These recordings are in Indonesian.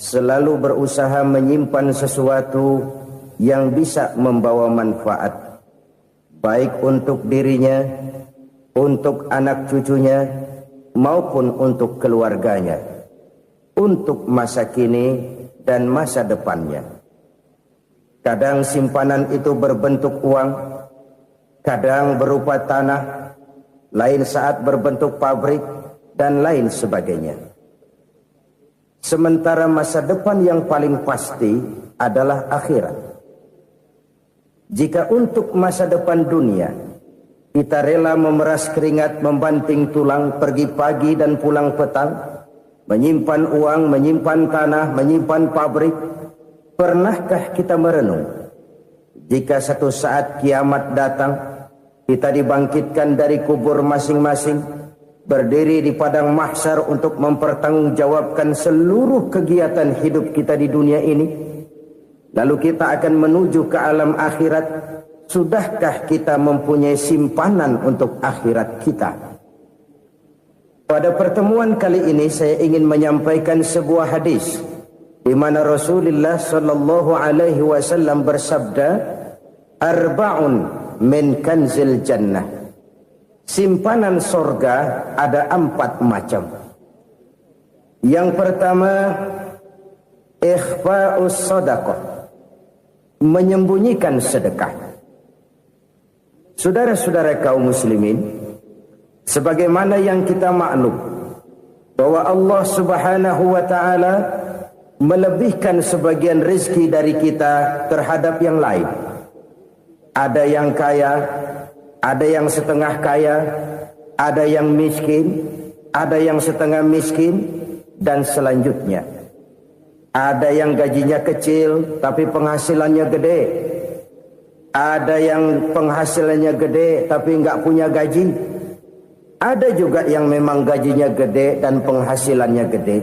selalu berusaha menyimpan sesuatu yang bisa membawa manfaat, baik untuk dirinya, untuk anak cucunya, maupun untuk keluarganya, untuk masa kini dan masa depannya. Kadang simpanan itu berbentuk uang, kadang berupa tanah, lain saat berbentuk pabrik, dan lain sebagainya. Sementara masa depan yang paling pasti adalah akhirat. Jika untuk masa depan dunia kita rela memeras keringat, membanting tulang, pergi pagi dan pulang petang, menyimpan uang, menyimpan tanah, menyimpan pabrik, pernahkah kita merenung jika satu saat kiamat datang, kita dibangkitkan dari kubur masing-masing, berdiri di padang mahsyar untuk mempertanggungjawabkan seluruh kegiatan hidup kita di dunia ini, lalu kita akan menuju ke alam akhirat. Sudahkah kita mempunyai simpanan untuk akhirat kita? Pada pertemuan kali ini saya ingin menyampaikan sebuah hadis di mana Rasulullah sallallahu alaihi wasallam bersabda, "Arba'un min kanzil jannah." Simpanan sorga ada 4 macam. Yang pertama, ikhfa'us sadaqah, menyembunyikan sedekah. Saudara-saudara kaum muslimin, sebagaimana yang kita maklum bahwa Allah Subhanahu wa taala melebihkan sebagian rezeki dari kita terhadap yang lain. Ada yang kaya, ada yang setengah kaya, ada yang miskin, ada yang setengah miskin, dan selanjutnya. Ada yang gajinya kecil tapi penghasilannya gede. Ada yang penghasilannya gede tapi nggak punya gaji. Ada juga yang memang gajinya gede dan penghasilannya gede.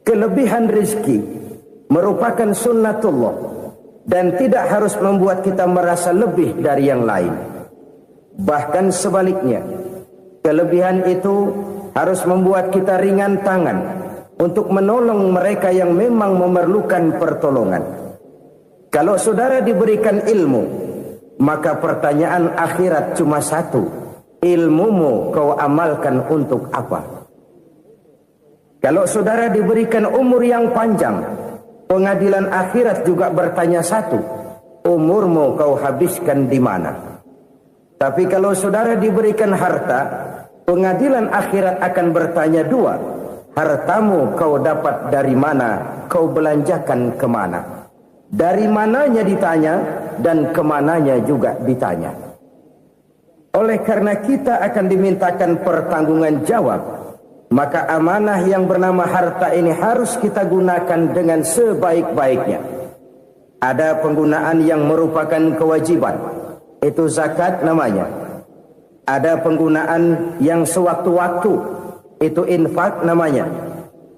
Kelebihan rezeki merupakan sunnatullah dan tidak harus membuat kita merasa lebih dari yang lain. Bahkan sebaliknya, kelebihan itu harus membuat kita ringan tangan untuk menolong mereka yang memang memerlukan pertolongan. Kalau saudara diberikan ilmu, maka pertanyaan akhirat cuma satu: ilmumu kau amalkan untuk apa? Kalau saudara diberikan umur yang panjang, pengadilan akhirat juga bertanya satu: umurmu kau habiskan di mana? Tapi kalau saudara diberikan harta, pengadilan akhirat akan bertanya 2: hartamu kau dapat dari mana? Kau belanjakan kemana? Dari mananya ditanya dan kemananya juga ditanya. Oleh karena kita akan dimintakan pertanggungan jawab, maka amanah yang bernama harta ini harus kita gunakan dengan sebaik-baiknya. Ada penggunaan yang merupakan kewajiban, itu zakat namanya. Ada penggunaan yang sewaktu-waktu, itu infak namanya.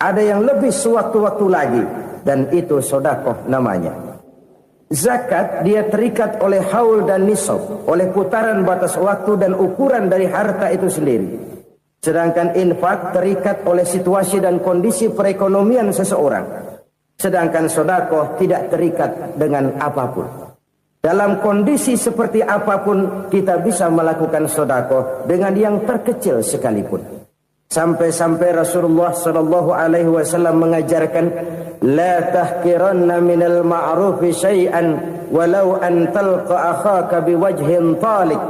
Ada yang lebih sewaktu-waktu lagi, dan itu sedekah namanya. Zakat dia terikat oleh haul dan nisab, oleh putaran batas waktu dan ukuran dari harta itu sendiri. Sedangkan infak terikat oleh situasi dan kondisi perekonomian seseorang. Sedangkan sedekah tidak terikat dengan apapun. Dalam kondisi seperti apapun kita bisa melakukan sedekah dengan yang terkecil sekalipun. Sampai-sampai Rasulullah sallallahu alaihi wasallam mengajarkan, la tahqiranna minal ma'rufi syai'an walau an talqa akhaka biwajhin talik.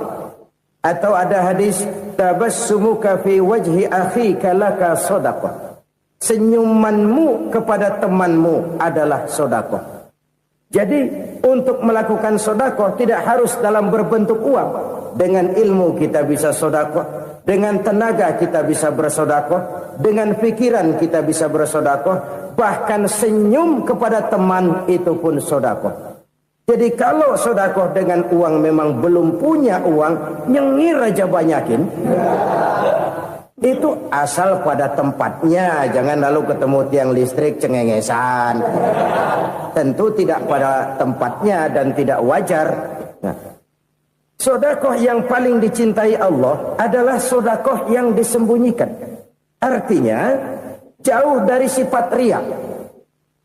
Atau ada hadis, tabassumuka fi wajhi akhika laka shadaqah. Senyumanmu kepada temanmu adalah sedekah. Jadi untuk melakukan sedekah tidak harus dalam berbentuk uang. Dengan ilmu kita bisa sedekah. Dengan tenaga kita bisa bersedekah, dengan pikiran kita bisa bersedekah, bahkan senyum kepada teman itu pun sedekah. Jadi kalau sedekah dengan uang memang belum punya uang, nyengir aja banyakin. Itu asal pada tempatnya, jangan lalu ketemu tiang listrik cengengesan. Tentu tidak pada tempatnya dan tidak wajar. Nah, sedekah yang paling dicintai Allah adalah sedekah yang disembunyikan. Artinya, jauh dari sifat riya.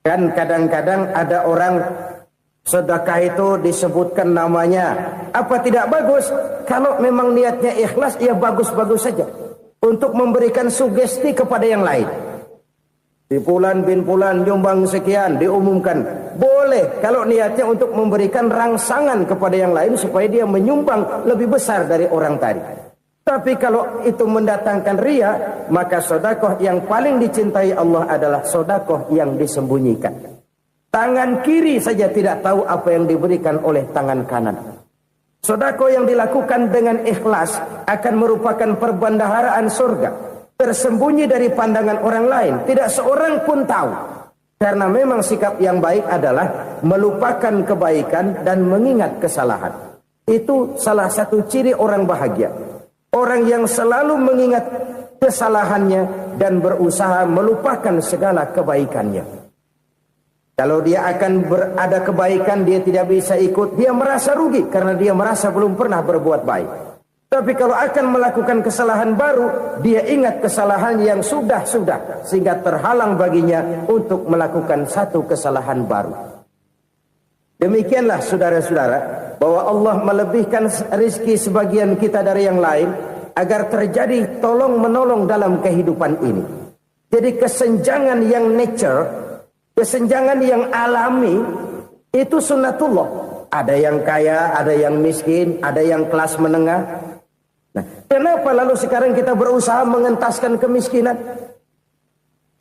Kan kadang-kadang ada orang sedekah itu disebutkan namanya, apa tidak bagus? Kalau memang niatnya ikhlas, ya bagus-bagus saja. Untuk memberikan sugesti kepada yang lain. Di Fulan bin Fulan nyumbang sekian, diumumkan. Boleh kalau niatnya untuk memberikan rangsangan kepada yang lain supaya dia menyumbang lebih besar dari orang tadi. Tapi kalau itu mendatangkan riya, maka sedekah yang paling dicintai Allah adalah sedekah yang disembunyikan. Tangan kiri saja tidak tahu apa yang diberikan oleh tangan kanan. Sedekah yang dilakukan dengan ikhlas akan merupakan perbendaharaan surga, tersembunyi dari pandangan orang lain, tidak seorang pun tahu. Karena memang sikap yang baik adalah melupakan kebaikan dan mengingat kesalahan. Itu salah satu ciri orang bahagia. Orang yang selalu mengingat kesalahannya dan berusaha melupakan segala kebaikannya. Kalau dia akan berada kebaikan, dia tidak bisa ikut, dia merasa rugi karena dia merasa belum pernah berbuat baik. Tapi kalau akan melakukan kesalahan baru, dia ingat kesalahan yang sudah-sudah, sehingga terhalang baginya untuk melakukan satu kesalahan baru. Demikianlah saudara-saudara, bahwa Allah melebihkan rizki sebagian kita dari yang lain, agar terjadi tolong-menolong dalam kehidupan ini. Jadi kesenjangan yang nature, kesenjangan yang alami, itu sunnatullah. Ada yang kaya, ada yang miskin, ada yang kelas menengah. Nah, kenapa lalu sekarang kita berusaha mengentaskan kemiskinan?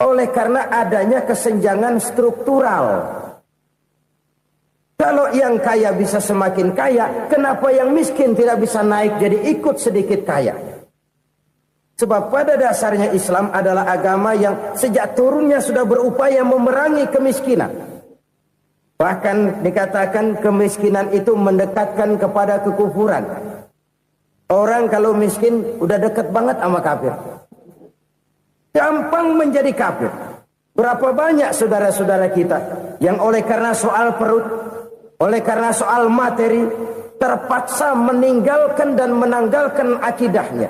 Oleh karena adanya kesenjangan struktural. Kalau yang kaya bisa semakin kaya, kenapa yang miskin tidak bisa naik jadi ikut sedikit kaya? Sebab pada dasarnya Islam adalah agama yang sejak turunnya sudah berupaya memerangi kemiskinan. Bahkan dikatakan kemiskinan itu mendekatkan kepada kekufuran. Orang kalau miskin udah dekat banget sama kafir. Gampang menjadi kafir. Berapa banyak saudara-saudara kita yang oleh karena soal perut, oleh karena soal materi, terpaksa meninggalkan dan menanggalkan akidahnya.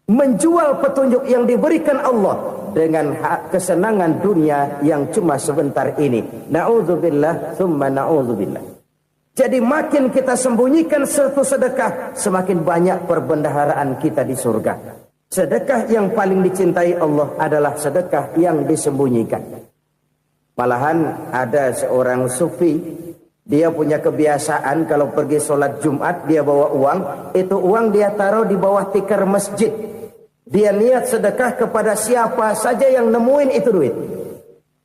Menjual petunjuk yang diberikan Allah dengan kesenangan dunia yang cuma sebentar ini. Na'udzubillah, thumma na'udzubillah. Jadi makin kita sembunyikan satu sedekah, semakin banyak perbendaharaan kita di surga. Sedekah yang paling dicintai Allah adalah sedekah yang disembunyikan. Malahan ada seorang sufi, dia punya kebiasaan kalau pergi sholat Jumat dia bawa uang, itu uang dia taruh di bawah tikar masjid. Dia niat sedekah kepada siapa saja yang nemuin itu duit.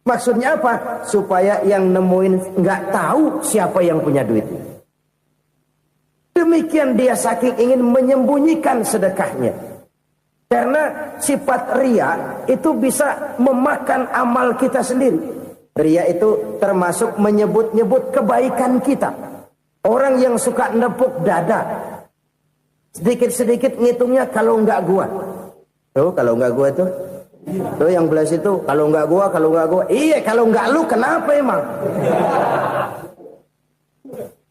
Maksudnya apa? Supaya yang nemuin nggak tahu siapa yang punya duit. Demikian dia saking ingin menyembunyikan sedekahnya. Karena sifat riya itu bisa memakan amal kita sendiri. Riya itu termasuk menyebut-nyebut kebaikan kita. Orang yang suka nepuk dada, sedikit-sedikit ngitungnya kalau nggak gua. Tuh kalau nggak gua tuh yang belah situ, kalau nggak gua. Iya, kalau nggak lu kenapa emang?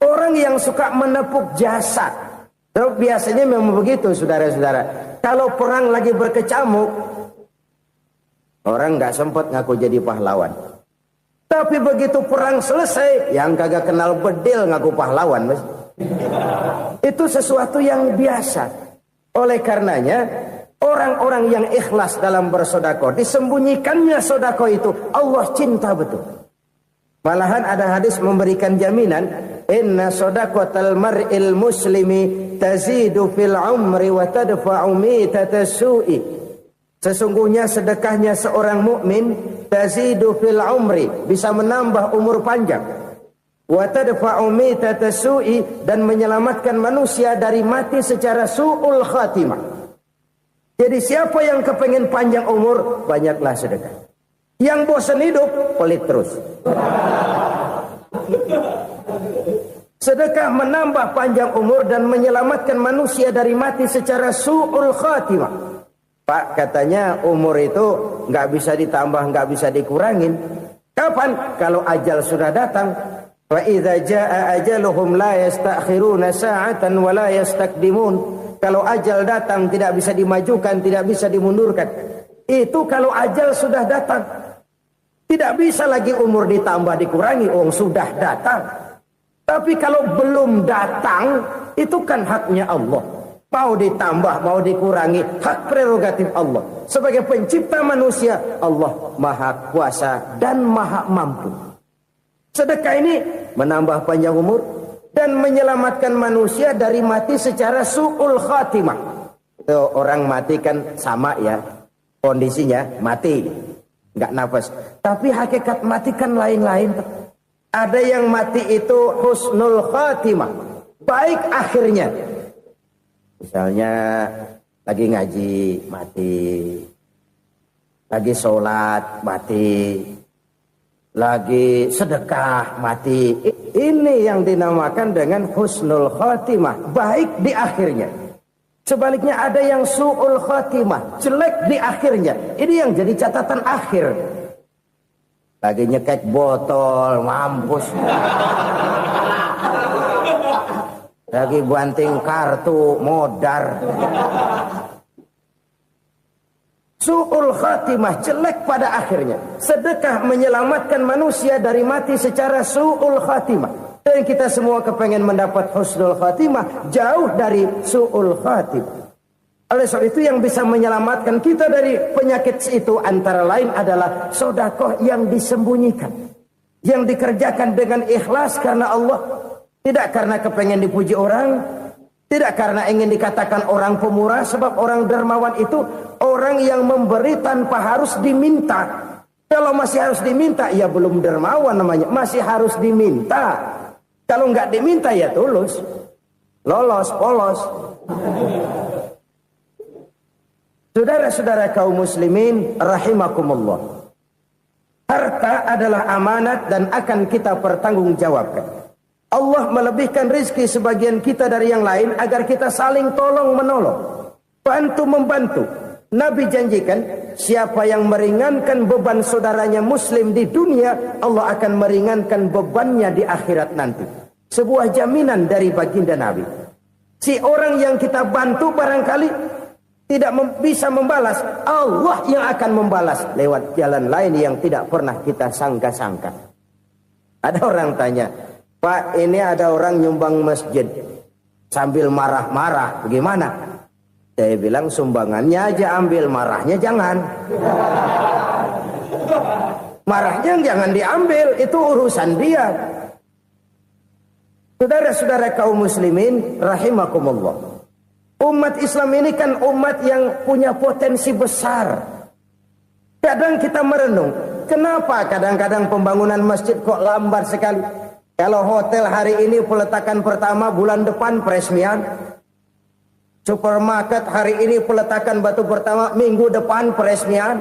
Orang yang suka menepuk jasad, tuh biasanya memang begitu, saudara-saudara. Kalau perang lagi berkecamuk, orang nggak sempat ngaku jadi pahlawan. Tapi begitu perang selesai, yang kagak kenal bedil ngaku pahlawan, mas. Itu sesuatu yang biasa. Oleh karenanya, orang-orang yang ikhlas dalam bersedekah, disembunyikannya sedekah itu, Allah cinta betul. Malahan ada hadis memberikan jaminan, inna sedaqatal mar'il muslimi tazidu fil umri wa tadfa'u mitatas su'i. Sesungguhnya sedekahnya seorang mukmin tazidu fil umri, bisa menambah umur panjang. Wa tadfa'u mitatas su'i, dan menyelamatkan manusia dari mati secara su'ul khatimah. Jadi siapa yang kepengen panjang umur, banyaklah sedekah. Yang bosan hidup, pelit terus. Sedekah menambah panjang umur dan menyelamatkan manusia dari mati secara su'ul khatimah. Pak, katanya umur itu nggak bisa ditambah, nggak bisa dikurangin. Kapan? Kalau ajal sudah datang. Wa idza jaa ajaluhum la yastakhiruna sa'atan wa la yastakdimun. Kalau ajal datang tidak bisa dimajukan, tidak bisa dimundurkan. Itu kalau ajal sudah datang. Tidak bisa lagi umur ditambah dikurangi, sudah datang. Tapi kalau belum datang, itu kan haknya Allah. Mau ditambah, mau dikurangi, hak prerogatif Allah. Sebagai pencipta manusia, Allah Maha Kuasa dan Maha Mampu. Sedekah ini menambah panjang umur dan menyelamatkan manusia dari mati secara su'ul khatimah. Itu orang mati kan sama ya, kondisinya mati, nggak nafas. Tapi hakikat mati kan lain-lain. Ada yang mati itu husnul khatimah, baik akhirnya. Misalnya lagi ngaji mati, lagi sholat mati, lagi sedekah mati. Ini yang dinamakan dengan husnul khatimah, baik di akhirnya. Sebaliknya ada yang su'ul khatimah, jelek di akhirnya. Ini yang jadi catatan akhir. Lagi nyekek botol, mampus. Lagi banting kartu, modar. Su'ul khatimah, jelek pada akhirnya. Sedekah menyelamatkan manusia dari mati secara su'ul khatimah. Dan kita semua kepengen mendapat husnul khatimah, jauh dari su'ul khatimah. Oleh sebab itu yang bisa menyelamatkan kita dari penyakit itu antara lain adalah sedekah yang disembunyikan. Yang dikerjakan dengan ikhlas karena Allah. Tidak karena kepengen dipuji orang, tidak karena ingin dikatakan orang pemurah, sebab orang dermawan itu orang yang memberi tanpa harus diminta. Kalau masih harus diminta, ya belum dermawan namanya, masih harus diminta. Kalau nggak diminta ya tulus, lolos, polos. Saudara-saudara kaum muslimin rahimakumullah. Harta adalah amanat dan akan kita pertanggungjawabkan. Allah melebihkan rizki sebagian kita dari yang lain agar kita saling tolong menolong, bantu membantu. Nabi janjikan siapa yang meringankan beban saudaranya muslim di dunia, Allah akan meringankan bebannya di akhirat nanti. Sebuah jaminan dari baginda Nabi. Si orang yang kita bantu barangkali tidak bisa membalas, Allah yang akan membalas lewat jalan lain yang tidak pernah kita sangka-sangka. Ada orang tanya, Pak, ini ada orang nyumbang masjid sambil marah-marah, bagaimana? Saya bilang sumbangannya aja ambil, marahnya jangan. Marahnya jangan diambil, itu urusan dia. Saudara-saudara kaum muslimin rahimakumullah. Umat Islam ini kan umat yang punya potensi besar. Kadang kita merenung, kenapa kadang-kadang pembangunan masjid kok lambat sekali? Kalau hotel hari ini peletakan pertama, bulan depan peresmian. Supermarket hari ini peletakan batu pertama, minggu depan peresmian.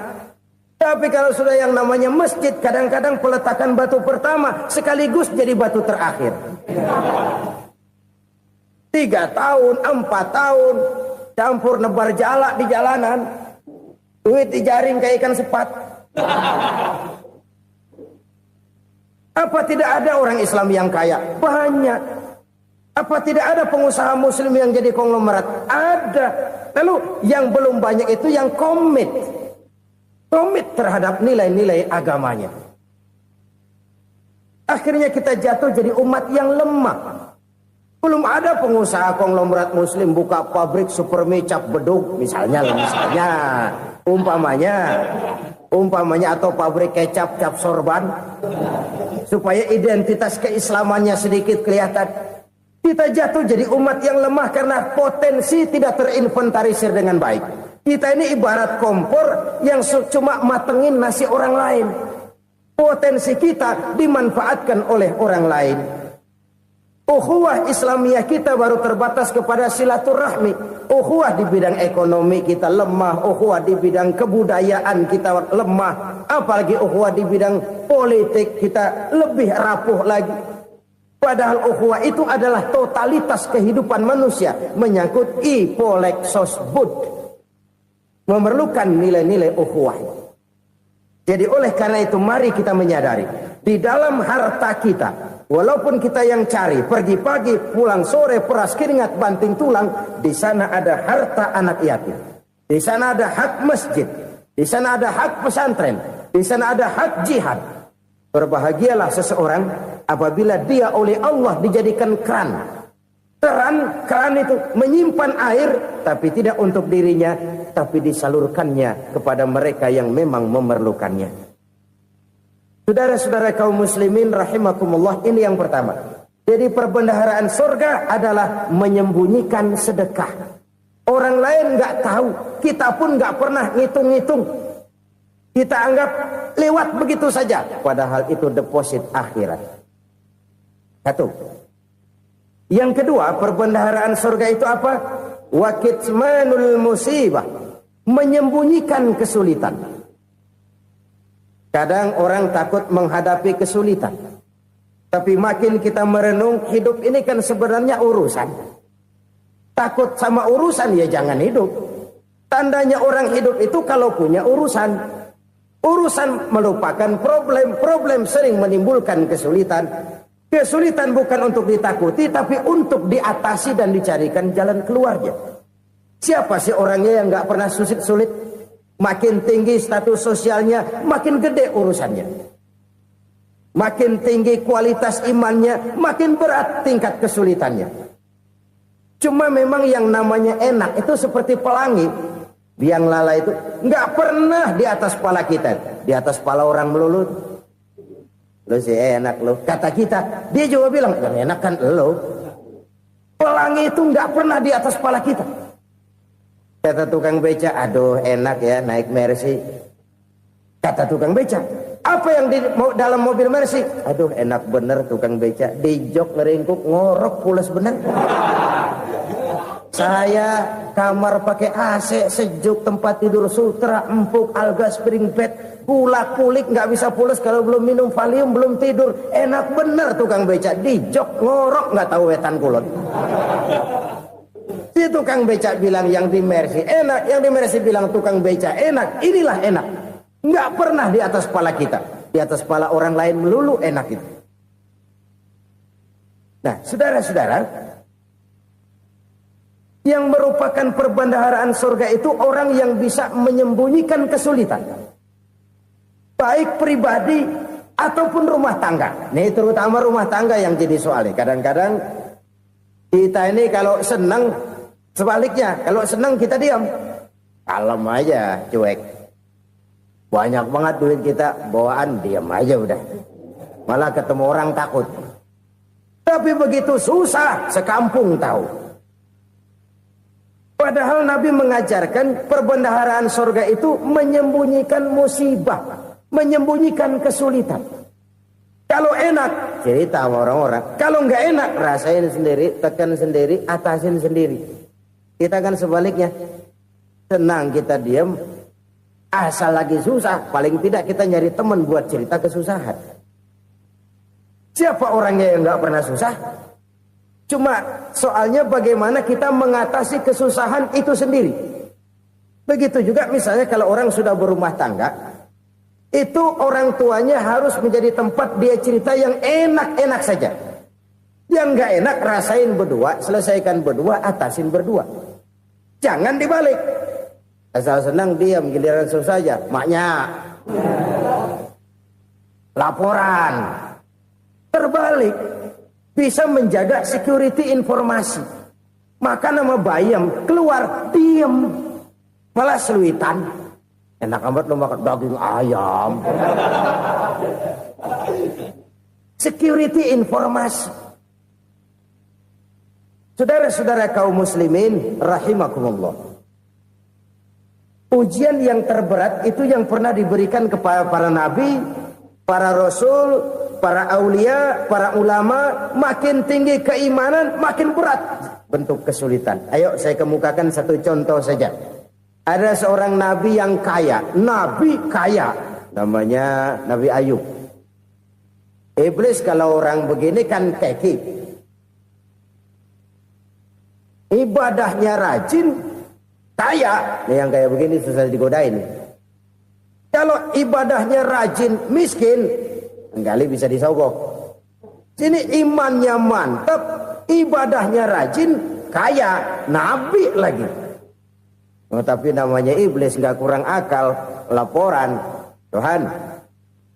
Tapi kalau sudah yang namanya masjid, kadang-kadang peletakan batu pertama sekaligus jadi batu terakhir. 3 tahun, 4 tahun, campur nebar jalak di jalanan. Duit dijaring kayak ikan sepat. Apa tidak ada orang Islam yang kaya? Banyak. Apa tidak ada pengusaha muslim yang jadi konglomerat? Ada. Lalu yang belum banyak itu yang komit terhadap nilai-nilai agamanya. Akhirnya kita jatuh jadi umat yang lemah. Belum ada pengusaha konglomerat muslim buka pabrik super mie cap beduk misalnya umpamanya atau pabrik kecap cap sorban supaya identitas keislamannya sedikit kelihatan. Kita jatuh jadi umat yang lemah karena potensi tidak terinventarisir dengan baik. Kita ini ibarat kompor yang cuma matengin nasi orang lain. Potensi kita dimanfaatkan oleh orang lain. Ukhuwah Islamiyah kita baru terbatas kepada silaturahmi. Ukhuwah di bidang ekonomi kita lemah. Ukhuwah di bidang kebudayaan kita lemah. Apalagi ukhuwah di bidang politik kita lebih rapuh lagi. Padahal ukhuwah itu adalah totalitas kehidupan manusia. Menyangkut ipolek sosbud. Memerlukan nilai-nilai ukhuwah. Jadi oleh karena itu mari kita menyadari. Di dalam harta kita, walaupun kita yang cari, pergi pagi, pulang sore, peras keringat, banting tulang, di sana ada harta anak yatim. Di sana ada hak masjid. Di sana ada hak pesantren, di sana ada hak jihad. Berbahagialah seseorang apabila dia oleh Allah dijadikan keran. Keran itu menyimpan air, tapi tidak untuk dirinya, tapi disalurkannya kepada mereka yang memang memerlukannya. Saudara-saudara kaum muslimin rahimakumullah, ini yang pertama. Jadi perbendaharaan surga adalah menyembunyikan sedekah. Orang lain nggak tahu, kita pun nggak pernah ngitung-ngitung. Kita anggap lewat begitu saja, padahal itu deposit akhirat. Satu. Yang kedua, perbendaharaan surga itu apa? Wa kitmanul musibah, menyembunyikan kesulitan. Kadang orang takut menghadapi kesulitan, tapi makin kita merenung, hidup ini kan sebenarnya urusan. Takut sama urusan, ya jangan hidup. Tandanya orang hidup itu kalau punya urusan. Urusan melupakan problem. Problem sering menimbulkan kesulitan. Kesulitan bukan untuk ditakuti, tapi untuk diatasi dan dicarikan jalan keluarnya. Siapa sih orangnya yang gak pernah sulit-sulit? Makin tinggi status sosialnya, makin gede urusannya. Makin tinggi kualitas imannya, makin berat tingkat kesulitannya. Cuma memang yang namanya enak itu seperti pelangi. Biang lala itu nggak pernah di atas kepala kita, di atas kepala orang melulu. Lu sih enak lu, kata kita. Dia juga bilang yang enak kan lu. Pelangi itu nggak pernah di atas kepala kita. Kata tukang beca, aduh enak ya naik Mercy. Kata tukang beca, apa yang di dalam mobil Mercy? Aduh enak bener tukang beca, di jok ngeringkuk ngorok pules bener. Saya kamar pakai AC, sejuk, tempat tidur sutra, empuk, alga, spring bed, kulak kulik, nggak bisa pules kalau belum minum Valium, belum tidur. Enak bener tukang beca, di jok ngorok nggak tahu wetan kulon. Si tukang beca bilang yang di Mercy enak, yang di Mercy bilang tukang beca enak. Inilah enak, nggak pernah di atas kepala kita, di atas kepala orang lain melulu enak itu. Nah, saudara-saudara, yang merupakan perbendaharaan surga itu orang yang bisa menyembunyikan kesulitan, baik pribadi ataupun rumah tangga. Nih terutama rumah tangga yang jadi soalnya. Kadang-kadang kita ini kalau senang, sebaliknya kalau senang kita diam, kalem aja, cuek. Banyak banget duit kita bawaan, diam aja udah. Malah ketemu orang takut. Tapi begitu susah, sekampung tahu. Padahal Nabi mengajarkan perbendaharaan surga itu menyembunyikan musibah, menyembunyikan kesulitan. Kalau enak, cerita sama orang-orang. Kalau nggak enak, rasain sendiri, tekan sendiri, atasin sendiri. Kita kan sebaliknya, senang kita diam, asal lagi susah, paling tidak kita nyari teman buat cerita kesusahan. Siapa orangnya yang nggak pernah susah? Cuma soalnya bagaimana kita mengatasi kesusahan itu sendiri. Begitu juga misalnya kalau orang sudah berumah tangga, itu orang tuanya harus menjadi tempat dia cerita yang enak-enak saja. Yang nggak enak rasain berdua, selesaikan berdua, atasin berdua. Jangan dibalik. Asal senang diam, giliran susah saja. Maknya laporan. Terbalik. Bisa menjaga security informasi. Maka nama bayam keluar diam, malah seluitan. Enak amat lo makan daging ayam. Security informasi. Saudara-saudara kaum muslimin rahimakumullah. Ujian yang terberat itu yang pernah diberikan kepada para nabi, para rasul, para aulia, para ulama. Makin tinggi keimanan, makin berat bentuk kesulitan. Ayo saya kemukakan satu contoh saja. Ada seorang nabi yang kaya, nabi kaya, namanya Nabi Ayub. Iblis kalau orang begini kan keki, ibadahnya rajin, kaya. Nih yang kayak begini susah digodain. Kalau ibadahnya rajin, miskin, kali bisa disogok. Sini imannya mantap, ibadahnya rajin, kaya, nabi lagi. Oh, tapi namanya iblis nggak kurang akal. Laporan, Tuhan,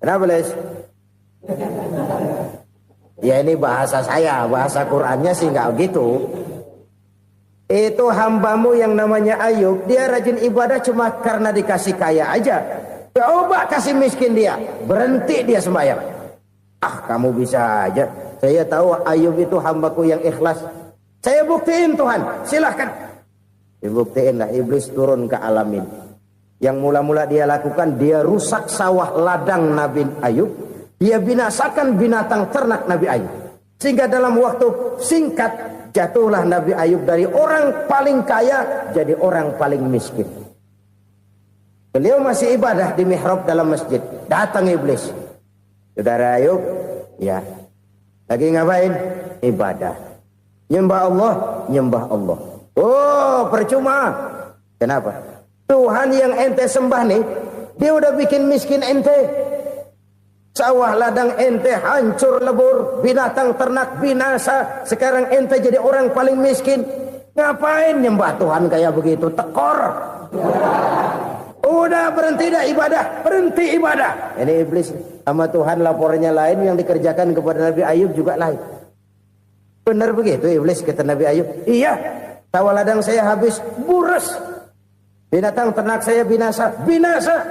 kenapa Les? Ya ini bahasa saya, bahasa Qurannya sih nggak gitu. Itu hambamu yang namanya Ayub, dia rajin ibadah cuma karena dikasih kaya aja. Coba kasih miskin dia, berhenti dia sembahyang. Ah, kamu bisa aja. Saya tahu Ayub itu hambaku yang ikhlas. Saya buktiin Tuhan, silahkan. Dibuktiin lah, iblis turun ke alam ini. Yang mula-mula dia lakukan, dia rusak sawah ladang Nabi Ayub. Dia binasakan binatang ternak Nabi Ayub. Sehingga dalam waktu singkat, jatuhlah Nabi Ayub dari orang paling kaya jadi orang paling miskin. Beliau masih ibadah di mihrab dalam masjid. Datang iblis. Saudara Ayub, ya. Lagi ngapain? Ibadah. Nyembah Allah, nyembah Allah. Oh, percuma. Kenapa? Tuhan yang ente sembah nih, dia udah bikin miskin ente. Sawah ladang ente hancur lebur, binatang ternak binasa. Sekarang ente jadi orang paling miskin. Ngapain nyembah Tuhan kayak begitu? Tekor. Udah berhenti dah ibadah, berhenti ibadah. Ini iblis sama Tuhan laporannya lain, yang dikerjakan kepada Nabi Ayub juga lain. Benar begitu iblis kata Nabi Ayub? Iya, sawah ladang saya habis, buras. Binatang ternak saya binasa, binasa.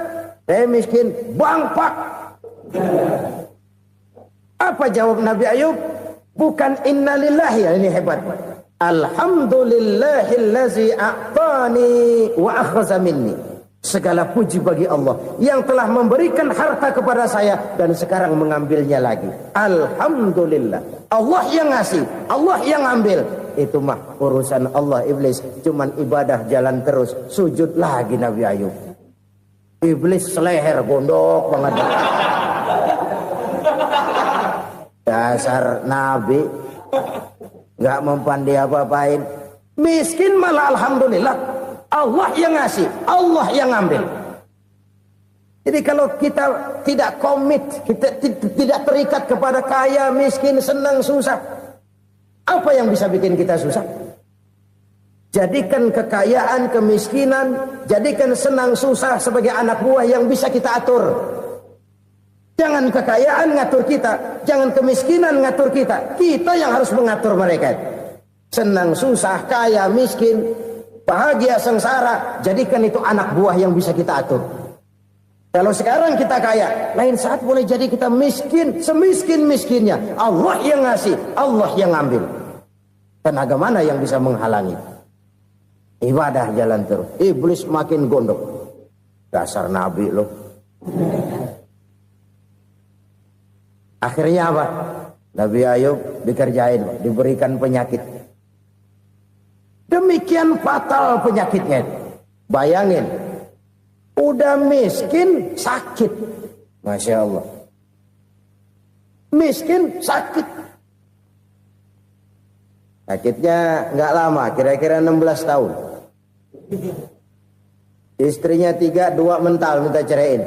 Saya miskin, bangpak. Apa jawab Nabi Ayub? Bukan innalillahi, ya ini hebat. Alhamdulillahillazi a'tani wa akhza minni. Segala puji bagi Allah yang telah memberikan harta kepada saya dan sekarang mengambilnya lagi. Alhamdulillah. Allah yang ngasih, Allah yang ambil. Itu mah urusan Allah. Iblis cuman ibadah jalan terus, sujud lagi Nabi Ayub. Iblis seleher gondok banget. Dasar Nabi nggak mempan dia apa-apain. Miskin malah alhamdulillah. Allah yang ngasih, Allah yang ngambil. Jadi kalau kita tidak komit, kita tidak terikat kepada kaya, miskin, senang, susah, apa yang bisa bikin kita susah? Jadikan kekayaan, kemiskinan, jadikan senang, susah sebagai anak buah yang bisa kita atur. Jangan kekayaan ngatur kita, jangan kemiskinan ngatur kita. Kita yang harus mengatur mereka. Senang, susah, kaya, miskin, bahagia, sengsara, jadikan itu anak buah yang bisa kita atur. Kalau sekarang kita kaya, lain saat boleh jadi kita miskin, semiskin-miskinnya. Allah yang ngasih, Allah yang ngambil. Tenaga mana yang bisa menghalangi? Ibadah jalan terus. Iblis makin gondok. Dasar Nabi loh. Akhirnya apa? Nabi Ayub dikerjain, diberikan penyakit. Demikian fatal penyakitnya. Bayangin, udah miskin sakit. Masya Allah. Miskin sakit. Sakitnya nggak lama, kira-kira 16 tahun. Istrinya 3, 2 mental minta ceraiin.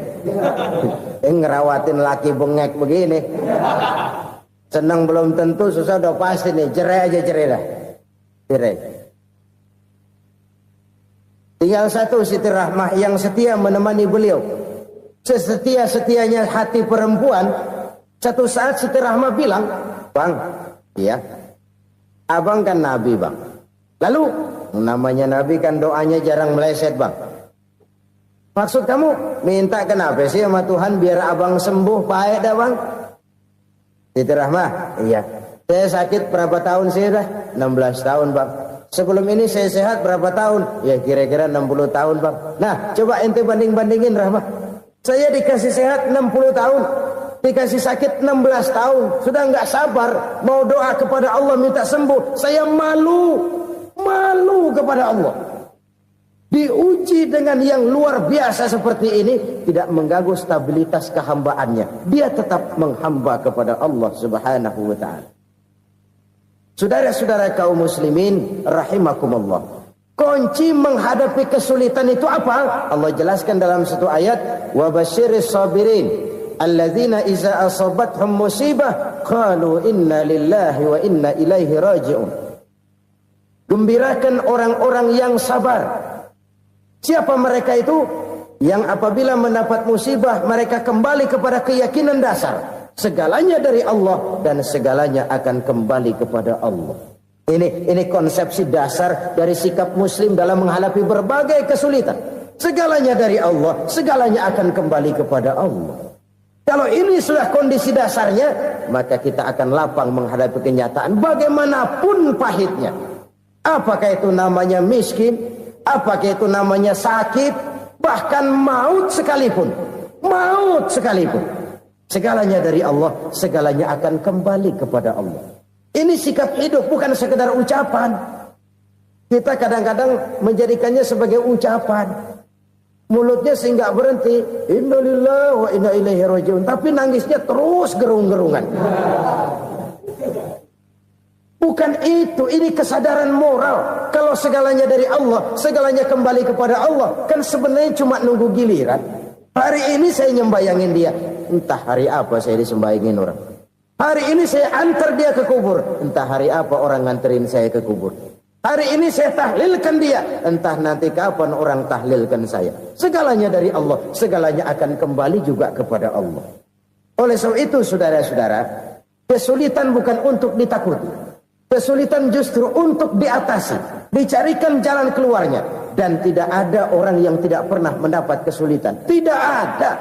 Ngerawatin laki bengek begini. Senang belum tentu, susah udah pasti nih. Cerai aja, cerai dah. Cerai. Tinggal satu Siti Rahmah yang setia menemani beliau. Sesetia-setianya hati perempuan. Satu saat Siti Rahmah bilang, "Bang, iya, abang kan Nabi bang. Lalu namanya Nabi kan doanya jarang meleset bang. Maksud kamu minta kenapa sih sama Tuhan biar abang sembuh baik dah bang?" Siti Rahmah, iya. Saya sakit berapa tahun sih dah? 16 tahun bang. Sebelum ini saya sehat berapa tahun? Ya kira-kira 60 tahun bang. Nah coba ente banding-bandingin Rahmah. Saya dikasih sehat 60 tahun. Dikasih sakit 16 tahun. Sudah nggak sabar. Mau doa kepada Allah minta sembuh. Saya malu. Malu kepada Allah. Diuji dengan yang luar biasa seperti ini. Tidak mengganggu stabilitas kehambaannya. Dia tetap menghamba kepada Allah subhanahu wa ta'ala. Saudara-saudara kaum muslimin rahimakumullah. Kunci menghadapi kesulitan itu apa? Allah jelaskan dalam satu ayat, wa basyiris sabirin alladzina iza asabathum musibah qalu inna lillahi wa inna ilaihi raji'un. Gembirakan orang-orang yang sabar Siapa mereka itu? Yang apabila mendapat musibah mereka kembali kepada keyakinan dasar. Segalanya dari Allah dan segalanya akan kembali kepada Allah. Ini konsepsi dasar dari sikap muslim dalam menghadapi berbagai kesulitan. Segalanya dari Allah, segalanya akan kembali kepada Allah. Kalau ini sudah kondisi dasarnya, maka kita akan lapang menghadapi kenyataan bagaimanapun pahitnya. Apakah itu namanya miskin, apakah itu namanya sakit, bahkan maut sekalipun. Maut sekalipun. Segalanya dari Allah, segalanya akan kembali kepada Allah. Ini sikap hidup, bukan sekedar ucapan. Kita kadang-kadang menjadikannya sebagai ucapan. Mulutnya sehingga berhenti, innalillahi wa inna ilaihi rajiun, tapi nangisnya terus gerung-gerungan. Bukan itu, ini kesadaran moral. Kalau segalanya dari Allah, segalanya kembali kepada Allah, kan sebenarnya cuma nunggu giliran. Hari ini saya nyembayangin dia, entah hari apa saya disembayangin orang. Hari ini saya antar dia ke kubur, entah hari apa orang nganterin saya ke kubur. Hari ini saya tahlilkan dia, entah nanti kapan orang tahlilkan saya. Segalanya dari Allah, segalanya akan kembali juga kepada Allah. Oleh sebab itu saudara-saudara, kesulitan bukan untuk ditakuti. Kesulitan justru untuk diatasi, dicarikan jalan keluarnya. Dan tidak ada orang yang tidak pernah mendapat kesulitan. Tidak ada.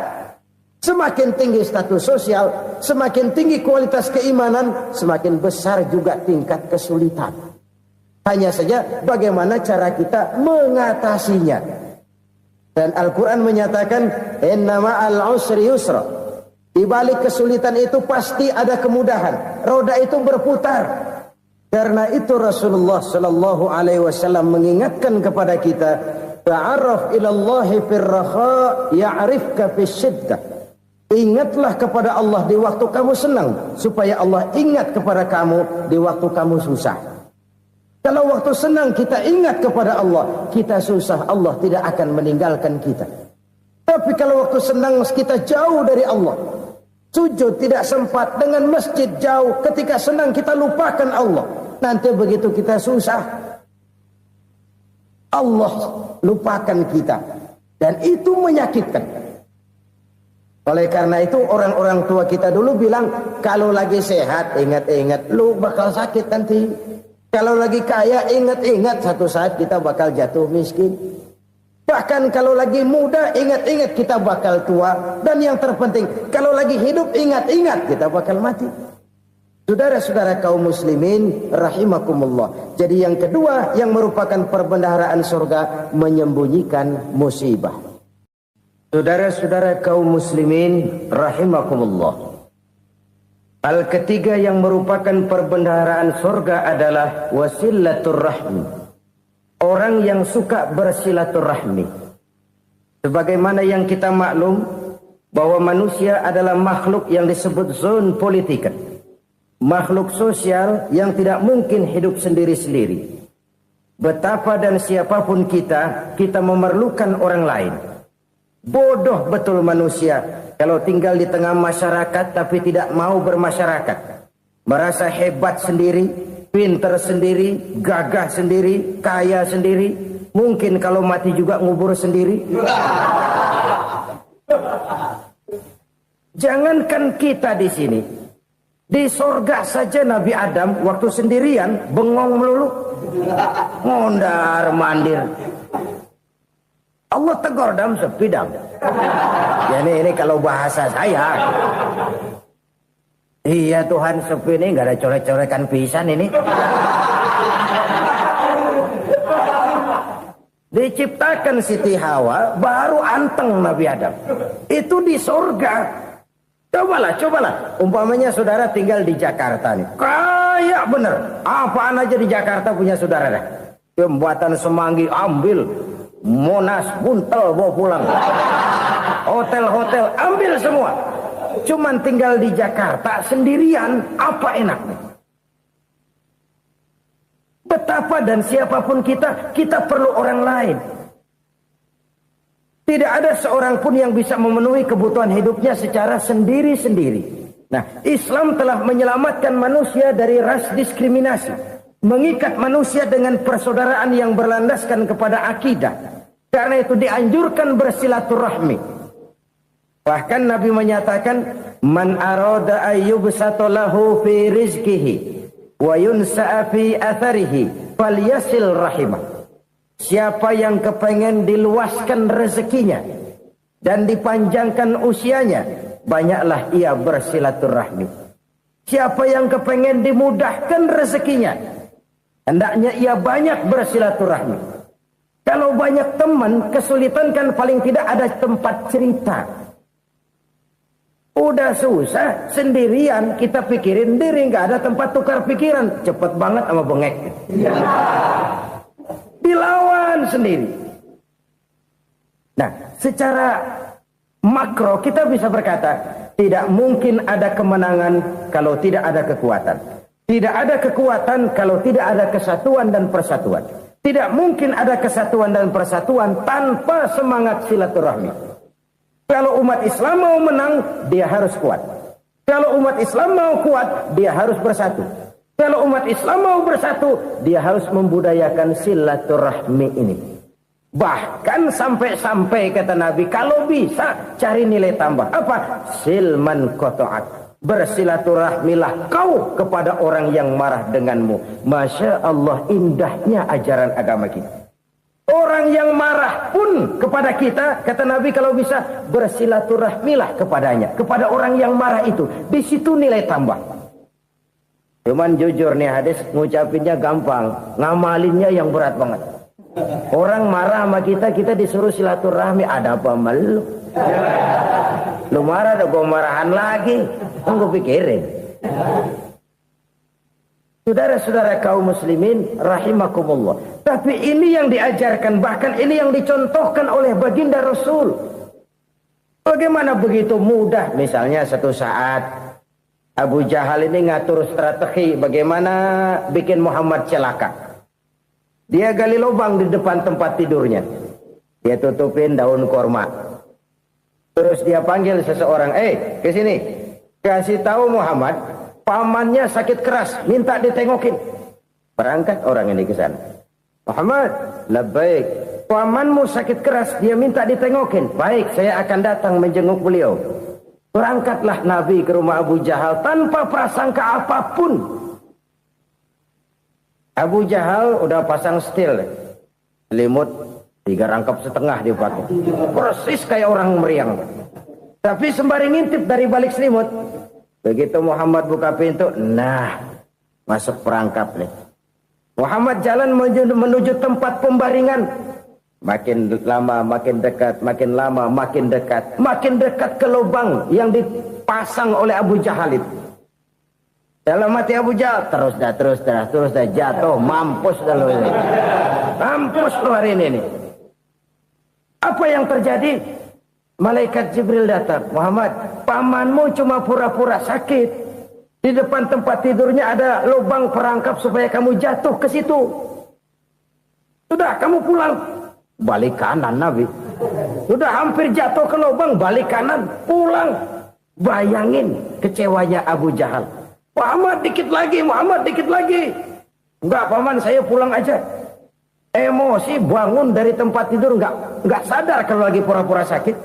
Semakin tinggi status sosial, semakin tinggi kualitas keimanan, semakin besar juga tingkat kesulitan. Hanya saja bagaimana cara kita mengatasinya. Dan Al-Quran menyatakan, inna ma'al usri yusra. Di balik kesulitan itu pasti ada kemudahan. Roda itu berputar. Karena itu Rasulullah sallallahu alaihi wasallam mengingatkan kepada kita, ta'arraf ilallahi firraha ya'rifka fisyiddah. Ingatlah kepada Allah di waktu kamu senang, supaya Allah ingat kepada kamu di waktu kamu susah. Kalau waktu senang kita ingat kepada Allah, kita susah, Allah tidak akan meninggalkan kita. Tapi kalau waktu senang kita jauh dari Allah, sujud tidak sempat, dengan masjid jauh, ketika senang kita lupakan Allah. Nanti begitu kita susah, Allah lupakan kita. Dan itu menyakitkan. Oleh karena itu orang-orang tua kita dulu bilang, kalau lagi sehat ingat-ingat, lu bakal sakit nanti. Kalau lagi kaya ingat-ingat satu saat kita bakal jatuh miskin. Bahkan kalau lagi muda ingat-ingat kita bakal tua. Dan yang terpenting, kalau lagi hidup ingat-ingat kita bakal mati. Saudara-saudara kaum muslimin rahimakumullah. Jadi yang kedua yang merupakan perbendaharaan surga, menyembunyikan musibah. Saudara-saudara kaum muslimin rahimakumullah. Hal ketiga yang merupakan perbendaharaan surga adalah wasilatur rahmi. Orang yang suka bersilaturahmi. Sebagaimana yang kita maklum bahwa manusia adalah makhluk yang disebut zon politika. Makhluk sosial yang tidak mungkin hidup sendiri-sendiri. Betapa dan siapapun kita memerlukan orang lain. Bodoh betul manusia kalau tinggal di tengah masyarakat tapi tidak mau bermasyarakat. Merasa hebat sendiri, pinter sendiri, gagah sendiri, kaya sendiri. Mungkin kalau mati juga ngubur sendiri. Jangankan kita di sini, di sorga saja Nabi Adam waktu sendirian bengong melulu, ngondar mandir. Allah tegur dam sepi dam. Ya ini kalau bahasa saya. Iya Tuhan sepi ini nggak ada coret-corekan pisan ini. Diciptakan Siti Hawa baru anteng Nabi Adam. Itu di sorga. Cobalah. Umpamanya saudara tinggal di Jakarta nih. Kayak bener. Apaan aja di Jakarta punya saudara dah. Jembatan Semanggi ambil. Monas, Buntel bawa pulang. Hotel-hotel ambil semua. Cuman tinggal di Jakarta sendirian, apa enaknya? Betapa dan siapapun kita perlu orang lain. Tidak ada seorang pun yang bisa memenuhi kebutuhan hidupnya secara sendiri-sendiri. Nah, Islam telah menyelamatkan manusia dari ras diskriminasi. Mengikat manusia dengan persaudaraan yang berlandaskan kepada akidah. Karena itu dianjurkan bersilaturahmi. Bahkan Nabi menyatakan, man arada ayyubsata lahu fi rizqihi wa yunsa'a fi atharihi falyasil rahimah. Siapa yang kepengen diluaskan rezekinya dan dipanjangkan usianya, banyaklah ia bersilaturahmi. Siapa yang kepengen dimudahkan rezekinya, hendaknya ia banyak bersilaturahmi. Kalau banyak teman, kesulitan kan paling tidak ada tempat cerita. Udah susah, sendirian kita pikirin diri, nggak ada tempat tukar pikiran. Cepet banget sama bengek. Dilawan sendiri. Nah, secara makro kita bisa berkata, tidak mungkin ada kemenangan kalau tidak ada kekuatan. Tidak ada kekuatan kalau tidak ada kesatuan dan persatuan. Tidak mungkin ada kesatuan dan persatuan tanpa semangat silaturahmi. Kalau umat Islam mau menang, dia harus kuat. Kalau umat Islam mau kuat, dia harus bersatu. Kalau umat Islam mau bersatu, dia harus membudayakan silaturahmi ini. Bahkan sampai-sampai kata Nabi, kalau bisa cari nilai tambah. Apa? Silman qata'at. Bersilaturahmilah kau kepada orang yang marah denganmu. Masya Allah, indahnya ajaran agama kita. Orang yang marah pun kepada kita, kata Nabi, kalau bisa bersilaturahmilah kepadanya, kepada orang yang marah itu. Di situ nilai tambah. Cuman jujur nih hadis, ngucapinnya gampang, ngamalinnya yang berat banget. Orang marah sama kita, kita disuruh silaturahmi, ada apa malu? Lu marah, ada gue marahan lagi. Tunggu pikirin. Saudara-saudara kaum muslimin rahimakumullah. Tapi ini yang diajarkan, bahkan ini yang dicontohkan oleh baginda Rasul. Bagaimana begitu mudah? Misalnya satu saat Abu Jahal ini ngatur strategi bagaimana bikin Muhammad celaka. Dia gali lubang di depan tempat tidurnya. Dia tutupin daun korma. Terus dia panggil seseorang, ke sini. Kasih tahu Muhammad, pamannya sakit keras, minta ditengokin. Berangkat orang ini ke sana. Muhammad, labbaik. Pamanmu sakit keras, dia minta ditengokin. Baik, saya akan datang menjenguk beliau. Berangkatlah Nabi ke rumah Abu Jahal tanpa prasangka apapun. Abu Jahal udah pasang setil, selimut 3 rangkap setengah dia pakai. Persis kayak orang meriang. Tapi sembari ngintip dari balik selimut. Begitu Muhammad buka pintu, nah masuk perangkap nih. Muhammad jalan menuju tempat pembaringan. Makin lama makin dekat, makin lama makin dekat. Makin dekat ke lubang yang dipasang oleh Abu Jahal itu. Dalam hati Abu Jahal, terus dah jatuh, mampus dah lo ini. Mampus lo hari ini nih. Apa yang terjadi? Malaikat Jibril datang. Muhammad, pamanmu cuma pura-pura sakit. Di depan tempat tidurnya ada lubang perangkap supaya kamu jatuh ke situ. Sudah, kamu pulang. Balik kanan Nabi. Sudah hampir jatuh ke lubang, balik kanan, pulang. Bayangin kecewanya Abu Jahal. Muhammad dikit lagi, Muhammad dikit lagi. Enggak paman, saya pulang aja. Emosi bangun dari tempat tidur, enggak sadar kalau lagi pura-pura sakit.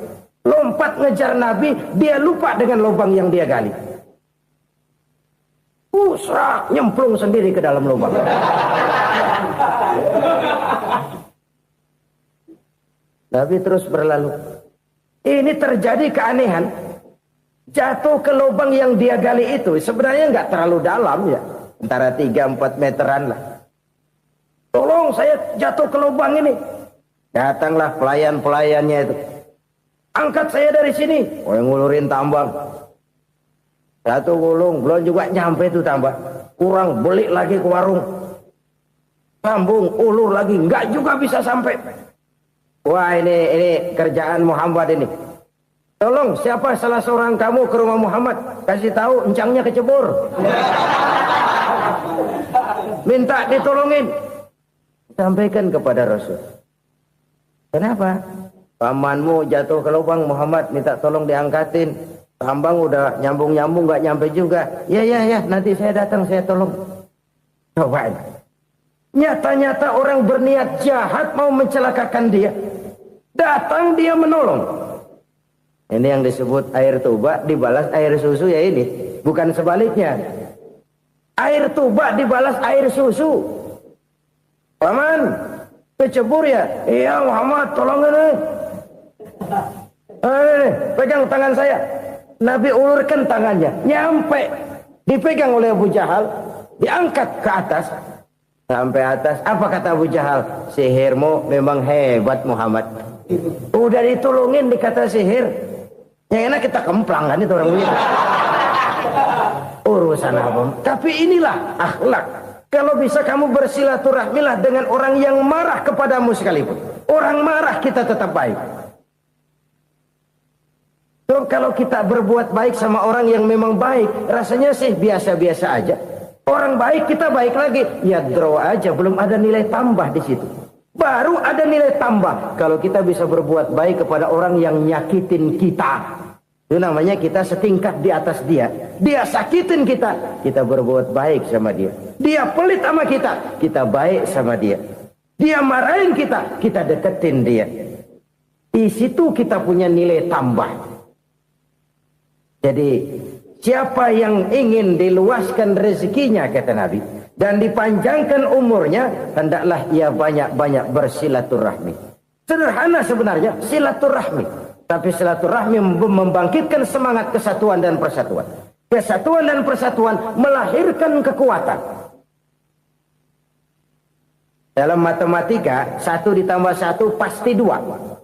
Lompat ngejar Nabi, dia lupa dengan lubang yang dia gali. Usrak, nyemplung sendiri ke dalam lubang. Nabi terus berlalu. Ini terjadi keanehan. Jatuh ke lubang yang dia gali itu sebenarnya nggak terlalu dalam ya. Antara 3-4 meteran lah. Tolong saya jatuh ke lubang ini. Datanglah pelayan-pelayannya itu. Angkat saya dari sini. Oh, yang ngulurin tambang. Satu gulung, belum juga nyampe itu tambang. Kurang, beli lagi ke warung. Sambung, ulur lagi, nggak juga bisa sampai. Wah, ini kerjaan Muhammad ini. Tolong, siapa salah seorang kamu ke rumah Muhammad? Kasih tahu, encangnya kecebur. Minta ditolongin. Sampaikan kepada Rasul. Kenapa? Pamanmu jatuh ke lubang, Muhammad minta tolong diangkatin. Tambang udah nyambung-nyambung nggak nyampe juga. Ya, nanti saya datang, saya tolong. Coba. Nyata-nyata orang berniat jahat mau mencelakakan dia. Datang dia menolong. Ini yang disebut air tuba dibalas air susu ya ini. Bukan sebaliknya. Air tuba dibalas air susu. Paman, kecebur ya? Iya Muhammad, tolong ini. Pegang tangan saya. Nabi ulurkan tangannya. Nyampe. Dipegang oleh Abu Jahal. Diangkat ke atas. Sampai atas. Apa kata Abu Jahal? Sihirmu memang hebat Muhammad. Udah ditolongin dikata sihir. Yang enak kita kemplang kan itu orang begitu. Urusan apa? Tapi inilah akhlak. Kalau bisa kamu bersilaturahmilah dengan orang yang marah kepadamu sekalipun. Orang marah kita tetap baik. So, kalau kita berbuat baik sama orang yang memang baik, rasanya sih biasa-biasa aja. Orang baik kita baik lagi. Ya draw aja, belum ada nilai tambah di situ. Baru ada nilai tambah kalau kita bisa berbuat baik kepada orang yang nyakitin kita. Itu namanya kita setingkat di atas dia. Dia sakitin kita, kita berbuat baik sama dia. Dia pelit sama kita, kita baik sama dia. Dia marahin kita, kita deketin dia. Di situ kita punya nilai tambah. Jadi siapa yang ingin diluaskan rezekinya kata Nabi dan dipanjangkan umurnya, hendaklah ia banyak-banyak bersilaturahmi. Sederhana sebenarnya silaturahmi, tapi silaturahmi membangkitkan semangat kesatuan dan persatuan. Kesatuan dan persatuan melahirkan kekuatan. Dalam matematika 1 ditambah 1 pasti 2.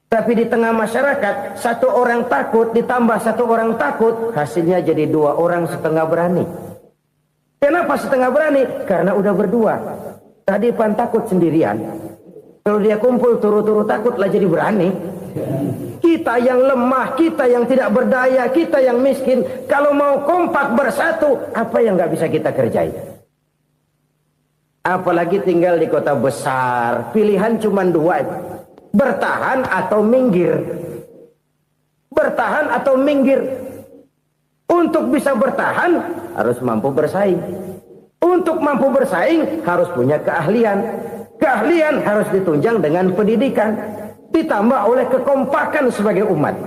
Tapi di tengah masyarakat 1 orang takut ditambah 1 orang takut, hasilnya jadi 2 orang setengah berani. Kenapa setengah berani? Karena udah berdua. Tadi pan takut sendirian. Kalau dia kumpul turu-turu takutlah jadi berani. Kita yang lemah, kita yang tidak berdaya, kita yang miskin, kalau mau kompak bersatu, apa yang nggak bisa kita kerjain? Apalagi tinggal di kota besar, pilihan cuma 2. Bertahan atau minggir. Bertahan atau minggir. Untuk bisa bertahan harus mampu bersaing. Untuk mampu bersaing harus punya keahlian. Keahlian harus ditunjang dengan pendidikan. Ditambah oleh kekompakan sebagai umat.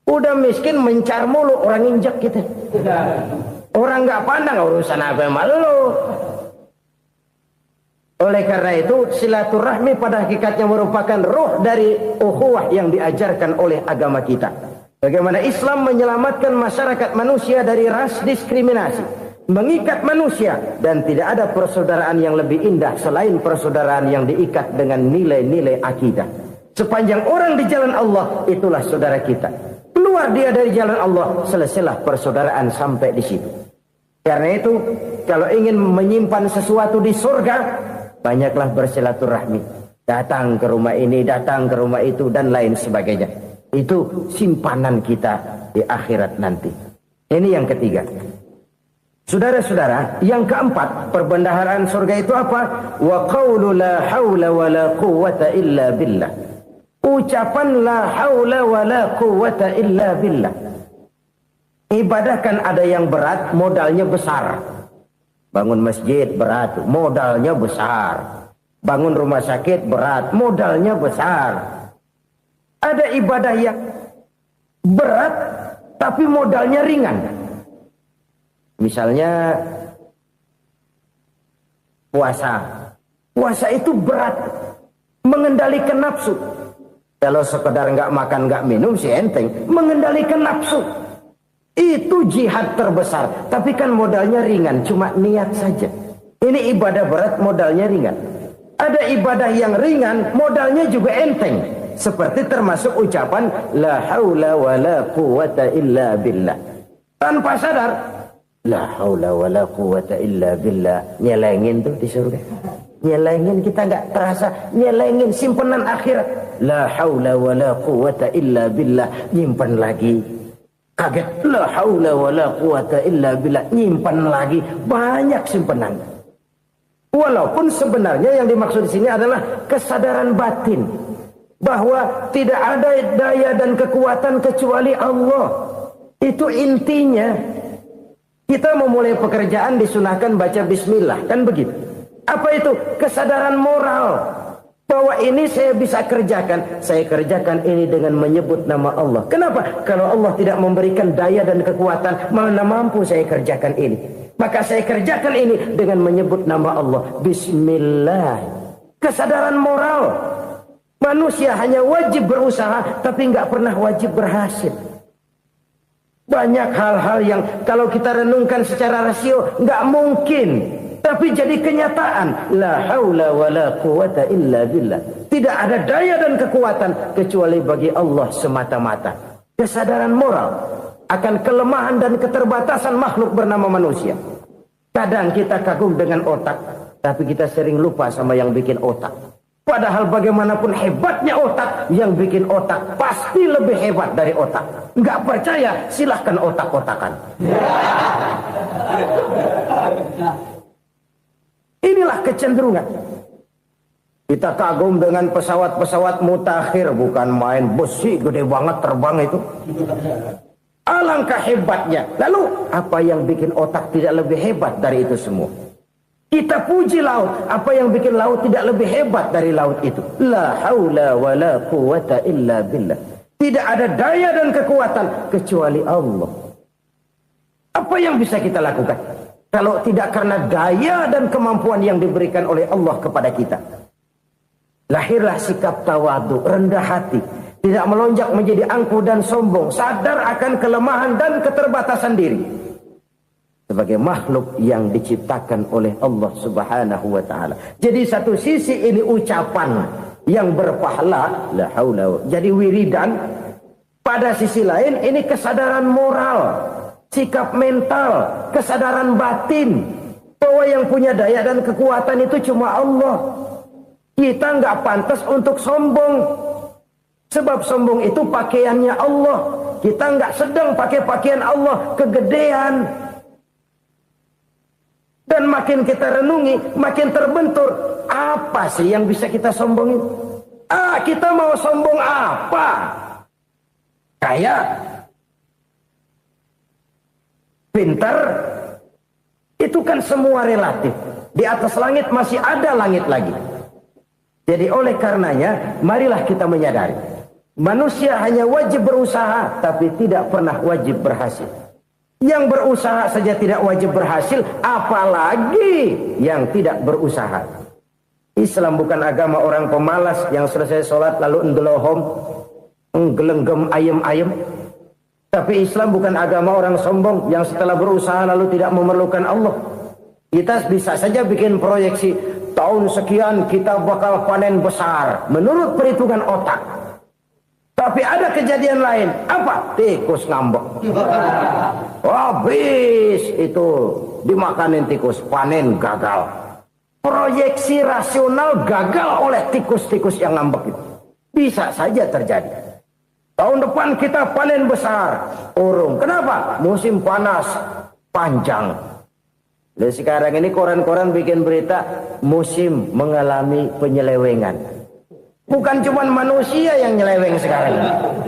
Udah miskin mencar mulu, orang injek gitu. Orang nggak pandang urusan apa yang malu. Oleh karena itu silaturahmi pada hakikatnya merupakan roh dari ukhuwah yang diajarkan oleh agama kita. Bagaimana Islam menyelamatkan masyarakat manusia dari ras diskriminasi, mengikat manusia, dan tidak ada persaudaraan yang lebih indah selain persaudaraan yang diikat dengan nilai-nilai akidah. Sepanjang orang di jalan Allah, itulah saudara kita. Keluar dia dari jalan Allah, selesailah persaudaraan sampai di situ. Karena itu, kalau ingin menyimpan sesuatu di surga, banyaklah bersilaturahmi. Datang ke rumah ini, datang ke rumah itu, dan lain sebagainya. Itu simpanan kita di akhirat nanti. Ini yang ketiga. Saudara-saudara, yang keempat, perbendaharaan surga itu apa? Wa qawlu la hawla wa la quwwata illa billah. Ucapan la hawla wa la quwwata illa billah. Ibadah kan ada yang berat, modalnya besar. Bangun masjid berat, modalnya besar. Bangun rumah sakit berat, modalnya besar. Ada ibadah yang berat, tapi modalnya ringan. Misalnya puasa. Puasa itu berat, mengendalikan nafsu. Kalau sekedar nggak makan nggak minum sih enteng, mengendalikan nafsu. Itu jihad terbesar, tapi kan modalnya ringan, cuma niat saja. Ini ibadah berat, modalnya ringan. Ada ibadah yang ringan, modalnya juga enteng. Seperti termasuk ucapan la haula wa la quwwata illa billah. Tanpa sadar, la haula wa la quwwata illa billah. Nyelengin tuh di surga. Nyelengin, kita nggak terasa, nyelengin simpenan akhirat. La haula wa la quwwata illa billah. Nyimpan lagi. Kaget, la haula wa la quwwata illa billah, nyimpan lagi, banyak simpanan. Walaupun sebenarnya yang dimaksud di sini adalah kesadaran batin bahwa tidak ada daya dan kekuatan kecuali Allah. Itu intinya. Kita memulai pekerjaan disunahkan baca bismillah, kan begitu. Apa itu? Kesadaran moral. Bahwa ini saya bisa kerjakan. Saya kerjakan ini dengan menyebut nama Allah. Kenapa? Kalau Allah tidak memberikan daya dan kekuatan, mana mampu saya kerjakan ini. Maka saya kerjakan ini dengan menyebut nama Allah. Bismillah. Kesadaran moral. Manusia hanya wajib berusaha, tapi nggak pernah wajib berhasil. Banyak hal-hal yang kalau kita renungkan secara rasio nggak mungkin. Tapi jadi kenyataan. La haula wa la quwata illa billah. Tidak ada daya dan kekuatan kecuali bagi Allah semata-mata. Kesadaran moral akan kelemahan dan keterbatasan makhluk bernama manusia. Kadang kita kagum dengan otak, tapi kita sering lupa sama yang bikin otak. Padahal bagaimanapun hebatnya otak, yang bikin otak pasti lebih hebat dari otak. Nggak percaya, silahkan otak-otakan. Inilah kecenderungan. Kita kagum dengan pesawat-pesawat mutakhir, bukan main, besi gede banget terbang itu. Alangkah hebatnya. Lalu apa yang bikin otak tidak lebih hebat dari itu semua? Kita puji laut, apa yang bikin laut tidak lebih hebat dari laut itu? La haula wa la quwata illa billah. Tidak ada daya dan kekuatan kecuali Allah. Apa yang bisa kita lakukan kalau tidak karena daya dan kemampuan yang diberikan oleh Allah kepada kita? Lahirlah sikap tawadu, rendah hati, tidak melonjak menjadi angkuh dan sombong, sadar akan kelemahan dan keterbatasan diri. Sebagai makhluk yang diciptakan oleh Allah Subhanahu wa ta'ala. Jadi satu sisi ini ucapan yang berpahala, la haula, jadi wiridan. Pada sisi lain ini kesadaran moral, sikap mental, kesadaran batin, bahwa yang punya daya dan kekuatan itu cuma Allah. Kita nggak pantas untuk sombong, sebab sombong itu pakaiannya Allah. Kita nggak sedang pakai pakaian Allah, kegedean. Dan makin kita renungi, makin terbentur. Apa sih yang bisa kita sombongin? Kita mau sombong apa? Kaya, pintar, itu kan semua relatif. Di atas langit masih ada langit lagi. Jadi oleh karenanya, marilah kita menyadari. Manusia hanya wajib berusaha, tapi tidak pernah wajib berhasil. Yang berusaha saja tidak wajib berhasil, apalagi yang tidak berusaha. Islam bukan agama orang pemalas yang selesai sholat lalu endelohom, nggelenggem ayem-ayem. Tapi Islam bukan agama orang sombong yang setelah berusaha lalu tidak memerlukan Allah. Kita bisa saja bikin proyeksi, tahun sekian kita bakal panen besar menurut perhitungan otak. Tapi ada kejadian lain. Apa? Tikus ngambek. Habis itu dimakanin tikus, panen gagal. Proyeksi rasional gagal oleh tikus-tikus yang ngambek itu. Bisa saja terjadi. Tahun depan kita panen besar, urung. Kenapa? Musim panas panjang. Dan sekarang ini koran-koran bikin berita musim mengalami penyelewengan. Bukan cuma manusia yang nyeleweng sekarang.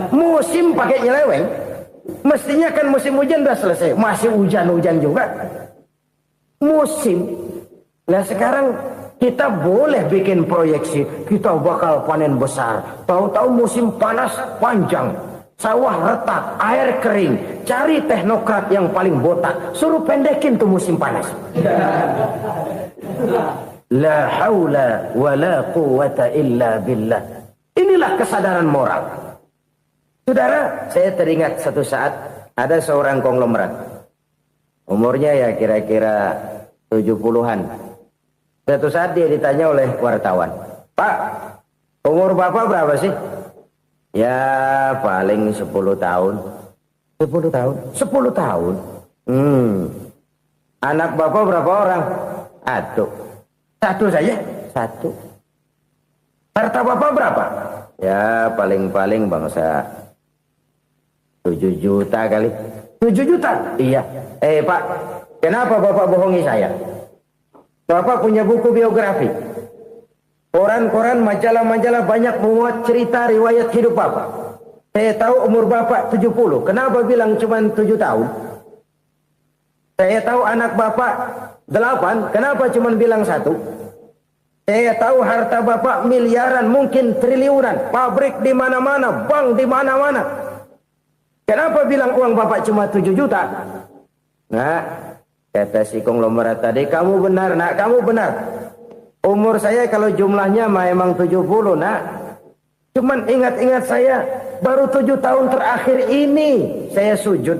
Musim pakai nyeleweng. Mestinya kan musim hujan udah selesai, masih hujan-hujan juga. Musim. Nah sekarang kita boleh bikin proyeksi, kita bakal panen besar. Tahu-tahu musim panas panjang, sawah retak, air kering. Cari teknokrat yang paling botak, suruh pendekin tuh musim panas. La haula wa la quwata illa billah. Inilah kesadaran moral. Saudara, saya teringat satu saat ada seorang konglomerat. Umurnya ya kira-kira 70-an. Satu saat dia ditanya oleh wartawan, "Pak, umur Bapak berapa sih?" "Ya paling 10 tahun." 10 tahun? 10 tahun? Anak Bapak berapa orang? Satu saja? Satu. Harta Bapak berapa? Ya paling-paling bangsa 7 juta kali. 7 juta? Iya. Pak, kenapa Bapak bohongi saya? Bapak punya buku biografi. Koran-koran, majalah-majalah banyak memuat cerita riwayat hidup Bapak. Saya tahu umur Bapak 70. Kenapa bilang cuma 7 tahun? Saya tahu anak Bapak 8. Kenapa cuma bilang 1? Saya tahu harta bapak miliaran, mungkin triliunan, pabrik di mana-mana, bank di mana-mana. Kenapa bilang uang bapak cuma 7 juta? Nah, kata si konglomerat tadi, kamu benar nak, kamu benar. Umur saya kalau jumlahnya memang 70 nak. Cuman ingat-ingat saya, baru 7 tahun terakhir ini saya sujud.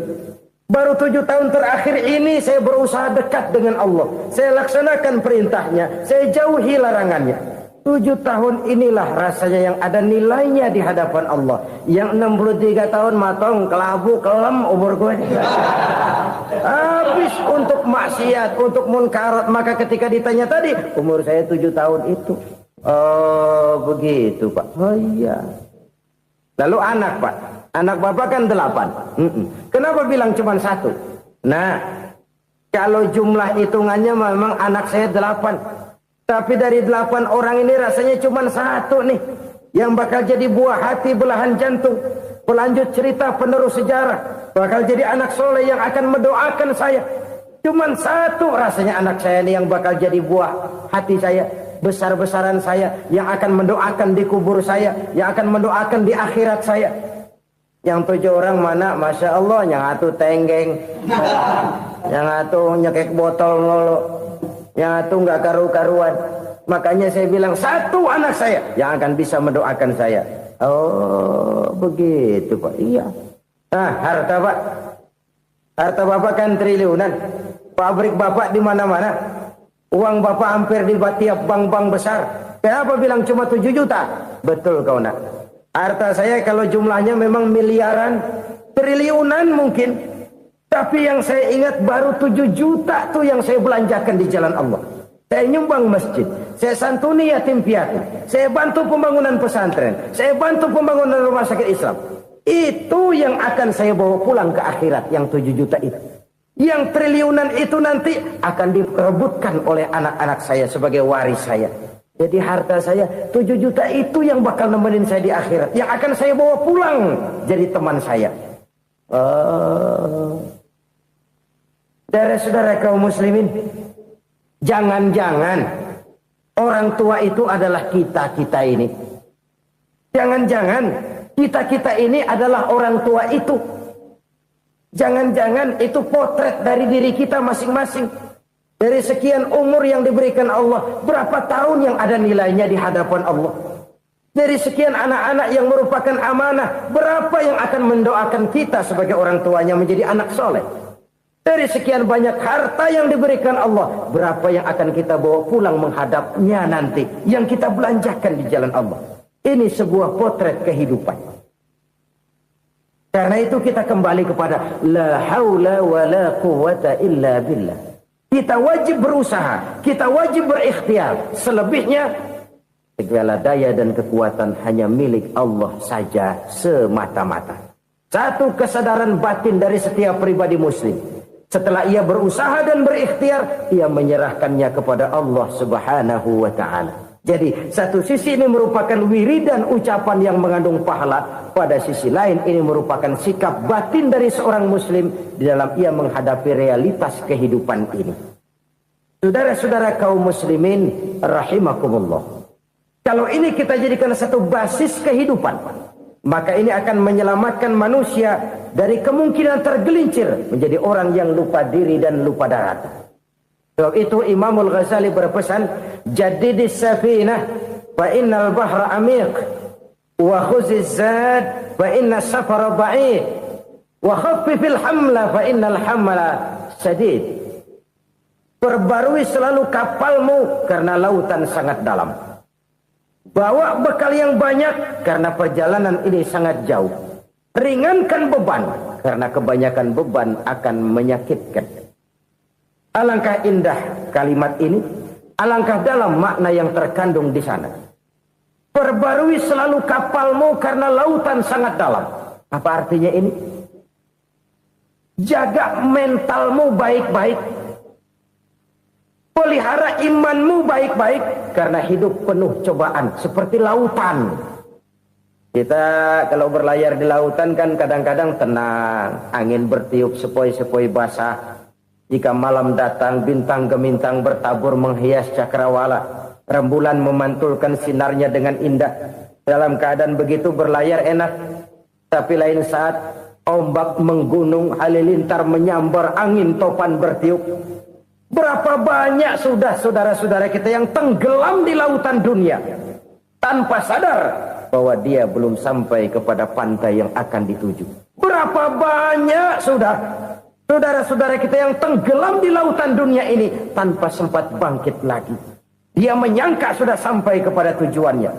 Baru 7 tahun terakhir ini saya berusaha dekat dengan Allah. Saya laksanakan perintahnya, saya jauhi larangannya. 7 tahun inilah rasanya yang ada nilainya di hadapan Allah. Yang 63 tahun matong, kelabu, kelem umur gue. Habis untuk maksiat, untuk munkarat. Maka ketika ditanya tadi, umur saya 7 tahun itu. Oh begitu Pak. Oh iya. Lalu anak Pak. Anak bapak kan 8. Kenapa bilang cuma 1? Nah, kalau jumlah hitungannya memang anak saya 8. Tapi dari 8 orang ini rasanya cuma 1 nih. Yang bakal jadi buah hati, belahan jantung. Pelanjut cerita, penerus sejarah. Bakal jadi anak soleh yang akan mendoakan saya. Cuma 1 rasanya anak saya ini yang bakal jadi buah hati saya. Besar-besaran saya. Yang akan mendoakan di kubur saya. Yang akan mendoakan di akhirat saya. Yang 7 orang mana? Masya Allah. Yang 1 tenggeng. Yang 1 nyekek botol mulu. Yang 1 nggak karu-karuan. Makanya saya bilang 1 anak saya yang akan bisa mendoakan saya. Oh begitu Pak. Iya. Nah harta Pak. Harta bapak kan triliunan. Pabrik bapak di mana-mana. Uang bapak hampir di tiap bank-bank besar. Kenapa bilang cuma 7 juta? Betul kau nak. Harta saya kalau jumlahnya memang miliaran, triliunan mungkin. Tapi yang saya ingat baru 7 juta tuh yang saya belanjakan di jalan Allah. Saya nyumbang masjid, saya santuni yatim piatu, saya bantu pembangunan pesantren, saya bantu pembangunan rumah sakit Islam. Itu yang akan saya bawa pulang ke akhirat, yang 7 juta itu. Yang triliunan itu nanti akan diperebutkan oleh anak-anak saya sebagai waris saya. Jadi harta saya 7 juta itu yang bakal nemenin saya di akhirat, yang akan saya bawa pulang jadi teman saya. Saudara-saudara kaum muslimin, jangan-jangan orang tua itu adalah kita-kita ini. Jangan-jangan kita-kita ini adalah orang tua itu. Jangan-jangan itu potret dari diri kita masing-masing. Dari sekian umur yang diberikan Allah, berapa tahun yang ada nilainya di hadapan Allah. Dari sekian anak-anak yang merupakan amanah, berapa yang akan mendoakan kita sebagai orang tuanya menjadi anak soleh. Dari sekian banyak harta yang diberikan Allah, berapa yang akan kita bawa pulang menghadapnya nanti, yang kita belanjakan di jalan Allah. Ini sebuah potret kehidupan. Karena itu kita kembali kepada la haula wa la quwwata illa billah. Kita wajib berusaha, kita wajib berikhtiar. Selebihnya segala daya dan kekuatan hanya milik Allah saja semata-mata. Satu kesadaran batin dari setiap pribadi muslim. Setelah ia berusaha dan berikhtiar, ia menyerahkannya kepada Allah Subhanahu wa ta'ala. Jadi satu sisi ini merupakan wiridan ucapan yang mengandung pahala. Pada sisi lain ini merupakan sikap batin dari seorang muslim di dalam ia menghadapi realitas kehidupan ini. Saudara-saudara kaum muslimin rahimakumullah. Kalau ini kita jadikan satu basis kehidupan, maka ini akan menyelamatkan manusia dari kemungkinan tergelincir menjadi orang yang lupa diri dan lupa darat. Sebab itu Imamul Ghazali berpesan, jadidis safinah fa innal bahra amiq wa khuziz zad fa inna safara ba'id wa khaffifil hamla fa innal hamla sadid. Perbarui selalu kapalmu karena lautan sangat dalam. Bawa bekal yang banyak karena perjalanan ini sangat jauh. Ringankan beban karena kebanyakan beban akan menyakitkan. Alangkah indah kalimat ini, alangkah dalam makna yang terkandung di sana. Perbarui selalu kapalmu karena lautan sangat dalam. Apa artinya ini? Jaga mentalmu baik-baik. Pelihara imanmu baik-baik karena hidup penuh cobaan seperti lautan. Kita kalau berlayar di lautan kan kadang-kadang tenang, angin bertiup sepoi-sepoi basah. Jika malam datang bintang gemintang bertabur menghias cakrawala. Rembulan memantulkan sinarnya dengan indah. Dalam keadaan begitu berlayar enak. Tapi lain saat ombak menggunung, halilintar menyambar, angin topan bertiup. Berapa banyak sudah saudara-saudara kita yang tenggelam di lautan dunia tanpa sadar bahwa dia belum sampai kepada pantai yang akan dituju. Berapa banyak sudah saudara-saudara kita yang tenggelam di lautan dunia ini tanpa sempat bangkit lagi. Dia menyangka sudah sampai kepada tujuannya.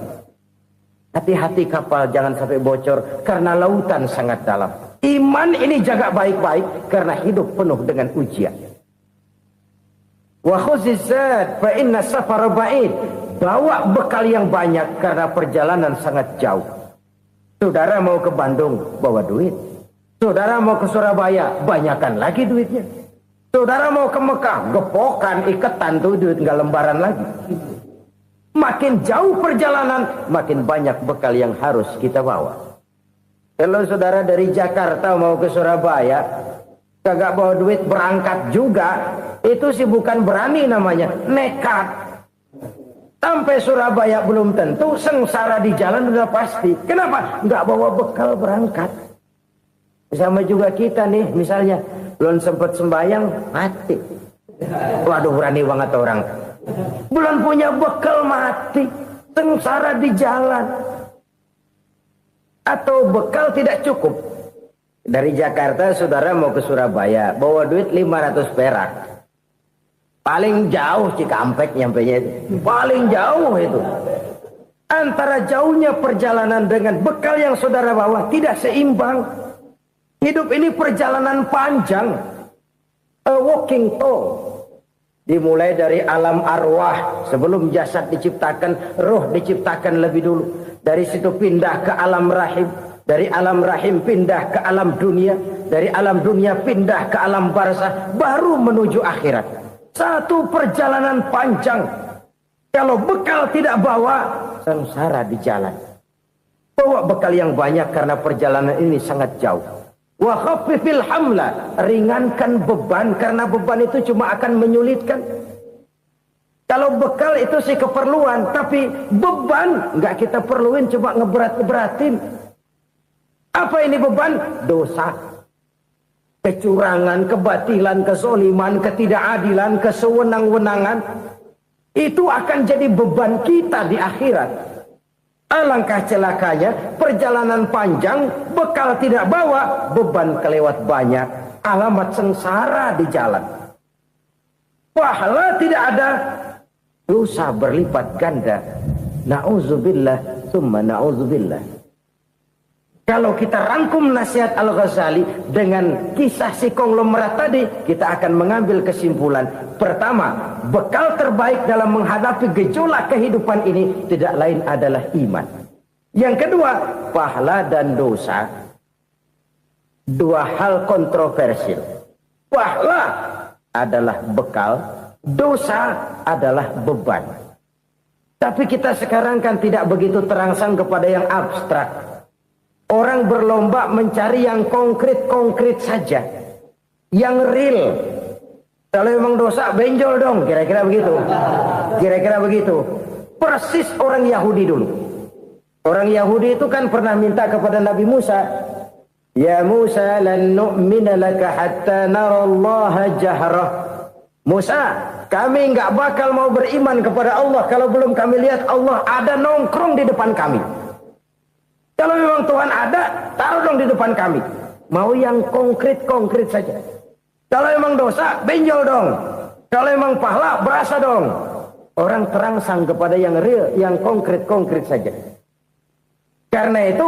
Hati-hati kapal jangan sampai bocor karena lautan sangat dalam. Iman ini jaga baik-baik karena hidup penuh dengan ujian. Wa khuzizat fa inna safara ba'id. Bawa bekal yang banyak karena perjalanan sangat jauh. Saudara mau ke Bandung, bawa duit. Saudara mau ke Surabaya, banyakan lagi duitnya. Saudara mau ke Mekah, gepokan, iketan tuh duit nggak lembaran lagi. Makin jauh perjalanan, makin banyak bekal yang harus kita bawa. Kalau saudara dari Jakarta mau ke Surabaya, kagak bawa duit berangkat juga, itu sih bukan berani namanya, nekat. Sampai Surabaya belum tentu, sengsara di jalan udah pasti. Kenapa? Nggak bawa bekal berangkat. Sama juga kita nih, misalnya belum sempat sembahyang, mati. Waduh, berani banget orang. Belum punya bekal, mati. Sengsara di jalan. Atau bekal tidak cukup. Dari Jakarta saudara mau ke Surabaya, bawa duit 500 perak. Paling jauh Cikampek nyampenya itu. Paling jauh itu. Antara jauhnya perjalanan dengan bekal yang saudara bawa tidak seimbang. Hidup ini perjalanan panjang. A walking tour. Dimulai dari alam arwah. Sebelum jasad diciptakan, roh diciptakan lebih dulu. Dari situ pindah ke alam rahim. Dari alam rahim pindah ke alam dunia. Dari alam dunia pindah ke alam barzah. Baru menuju akhirat. Satu perjalanan panjang. Kalau bekal tidak bawa, sengsara di jalan. Bawa bekal yang banyak karena perjalanan ini sangat jauh. Wa khaffifil hamla, ringankan beban karena beban itu cuma akan menyulitkan. Kalau bekal itu sih keperluan, tapi beban nggak kita perluin, coba ngeberat-beratin. Apa ini beban? Dosa, kecurangan, kebatilan, kezoliman, ketidakadilan, kesewenang-wenangan. Itu akan jadi beban kita di akhirat. Alangkah celakanya, perjalanan panjang, bekal tidak bawa, beban kelewat banyak, alamat sengsara di jalan. Pahala tidak ada, dosa berlipat ganda. Na'udzubillah, summa na'udzubillah. Kalau kita rangkum nasihat Al-Ghazali dengan kisah si konglomerat tadi, kita akan mengambil kesimpulan. Pertama, bekal terbaik dalam menghadapi gejolak kehidupan ini tidak lain adalah iman. Yang kedua, pahala dan dosa. Dua hal kontroversial. Pahala adalah bekal, dosa adalah beban. Tapi kita sekarang kan tidak begitu terangsang kepada yang abstrak. Orang berlomba mencari yang konkret-konkret saja. Yang real. Kalau memang dosa, benjol dong. Kira-kira begitu. Kira-kira begitu. Persis orang Yahudi dulu. Orang Yahudi itu kan pernah minta kepada Nabi Musa. Ya Musa, lan nu'mina laka hatta narallaha jahrah. Musa, kami nggak bakal mau beriman kepada Allah kalau belum kami lihat Allah ada nongkrong di depan kami. Kalau memang Tuhan ada, taruh dong di depan kami. Mau yang konkret-konkret saja. Kalau memang dosa, benjol dong. Kalau memang pahala, berasa dong. Orang terangsang kepada yang real, yang konkret-konkret saja. Karena itu,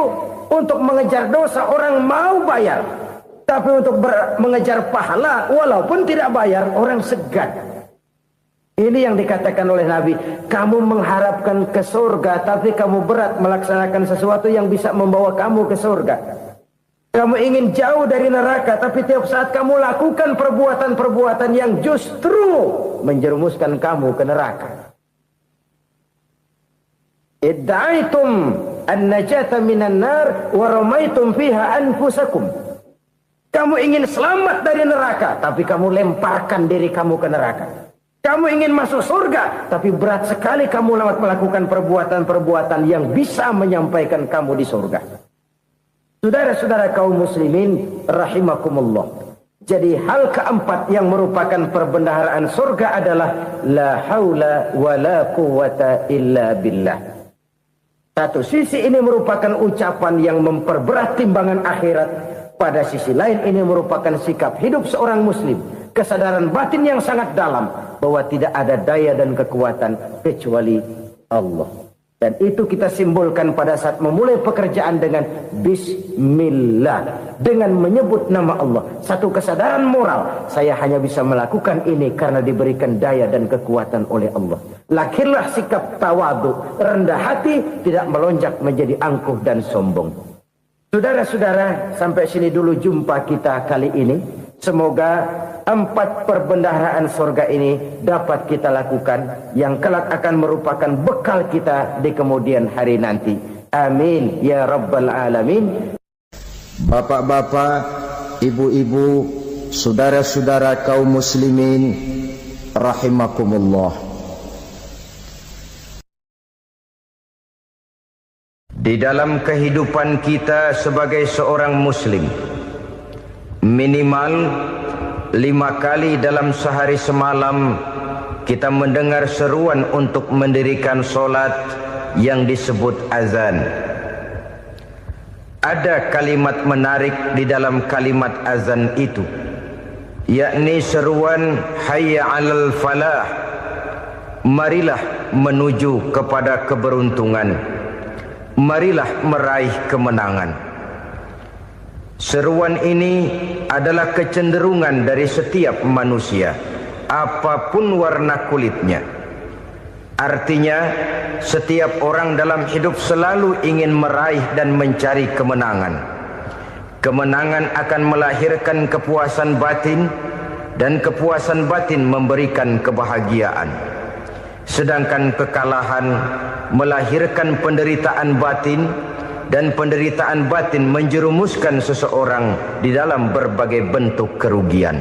untuk mengejar dosa, orang mau bayar. Tapi untuk mengejar pahala, walaupun tidak bayar, orang segan. Ini yang dikatakan oleh Nabi, kamu mengharapkan ke surga, tapi kamu berat melaksanakan sesuatu yang bisa membawa kamu ke surga. Kamu ingin jauh dari neraka, tapi tiap saat kamu lakukan perbuatan-perbuatan yang justru menjerumuskan kamu ke neraka. Idda'aitum an-najata minan nar wa ramaitum fiha anfusakum. Kamu ingin selamat dari neraka, tapi kamu lemparkan diri kamu ke neraka. Kamu ingin masuk surga, tapi berat sekali kamu melakukan perbuatan-perbuatan yang bisa menyampaikan kamu di surga. Saudara-saudara kaum muslimin rahimakumullah. Jadi hal keempat yang merupakan perbendaharaan surga adalah la haula wa la quwwata illa billah. Satu sisi ini merupakan ucapan yang memperberat timbangan akhirat. Pada sisi lain ini merupakan sikap hidup seorang muslim. Kesadaran batin yang sangat dalam bahwa tidak ada daya dan kekuatan kecuali Allah. Dan itu kita simbolkan pada saat memulai pekerjaan dengan Bismillah. Dengan menyebut nama Allah. Satu kesadaran moral. Saya hanya bisa melakukan ini karena diberikan daya dan kekuatan oleh Allah. Lahirlah sikap tawadu, rendah hati, tidak melonjak menjadi angkuh dan sombong. Saudara-saudara, sampai sini dulu jumpa kita kali ini. Semoga 4 perbendaharaan surga ini dapat kita lakukan, yang kelak akan merupakan bekal kita di kemudian hari nanti. Amin ya rabbal alamin. Bapak-bapak, ibu-ibu, saudara-saudara kaum muslimin rahimakumullah. Di dalam kehidupan kita sebagai seorang muslim, minimal 5 kali dalam sehari semalam kita mendengar seruan untuk mendirikan solat yang disebut azan. Ada kalimat menarik di dalam kalimat azan itu, yakni seruan hayya 'alal falah, marilah menuju kepada keberuntungan, marilah meraih kemenangan. Seruan ini adalah kecenderungan dari setiap manusia, apapun warna kulitnya. Artinya, setiap orang dalam hidup selalu ingin meraih dan mencari kemenangan. Kemenangan akan melahirkan kepuasan batin, dan kepuasan batin memberikan kebahagiaan. Sedangkan kekalahan melahirkan penderitaan batin, dan penderitaan batin menjerumuskan seseorang di dalam berbagai bentuk kerugian.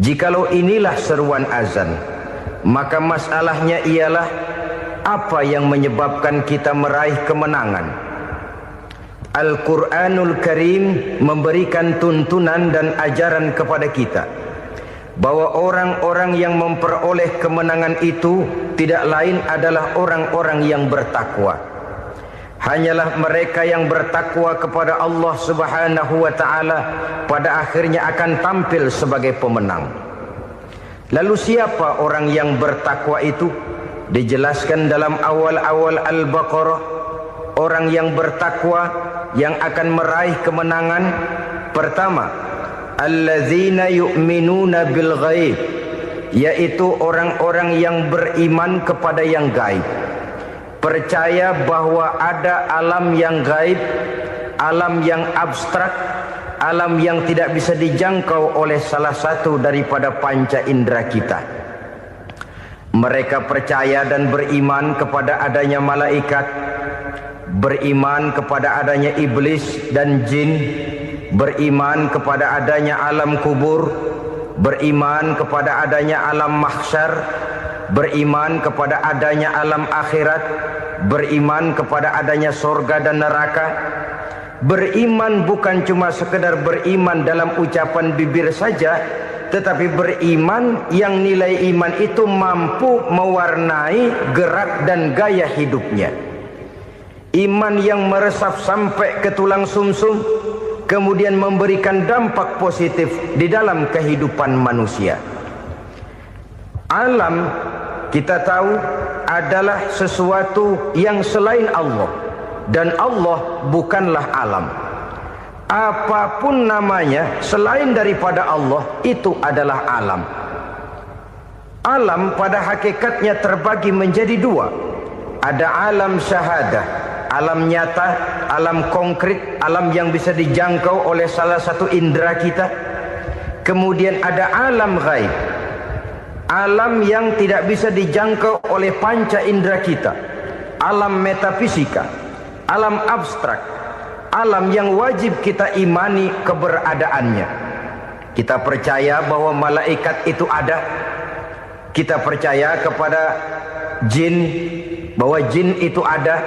Jikalau inilah seruan azan, maka masalahnya ialah apa yang menyebabkan kita meraih kemenangan. Al-Quranul Karim memberikan tuntunan dan ajaran kepada kita bahwa orang-orang yang memperoleh kemenangan itu tidak lain adalah orang-orang yang bertakwa. Hanyalah mereka yang bertakwa kepada Allah Subhanahu wa ta'ala pada akhirnya akan tampil sebagai pemenang. Lalu siapa orang yang bertakwa itu? Dijelaskan dalam awal-awal Al-Baqarah, orang yang bertakwa yang akan meraih kemenangan. Pertama, allazina yu'minuna bil ghaib, yaitu orang-orang yang beriman kepada yang gaib. Percaya bahwa ada alam yang gaib, alam yang abstrak, alam yang tidak bisa dijangkau oleh salah satu daripada panca indera kita. Mereka percaya dan beriman kepada adanya malaikat, beriman kepada adanya iblis dan jin, beriman kepada adanya alam kubur, beriman kepada adanya alam mahsyar, beriman kepada adanya alam akhirat, beriman kepada adanya surga dan neraka. Beriman bukan cuma sekedar beriman dalam ucapan bibir saja, tetapi beriman yang nilai iman itu mampu mewarnai gerak dan gaya hidupnya. Iman yang meresap sampai ke tulang sumsum, kemudian memberikan dampak positif di dalam kehidupan manusia. Alam, kita tahu, adalah sesuatu yang selain Allah, dan Allah bukanlah alam. Apapun namanya selain daripada Allah, itu adalah alam. Alam pada hakikatnya terbagi menjadi 2. Ada alam syahadah, alam nyata, alam konkret, alam yang bisa dijangkau oleh salah satu indera kita. Kemudian ada alam ghaib, alam yang tidak bisa dijangkau oleh panca indera kita, alam metafisika, alam abstrak, alam yang wajib kita imani keberadaannya. Kita percaya bahwa malaikat itu ada, Kita percaya kepada jin, bahwa jin itu ada.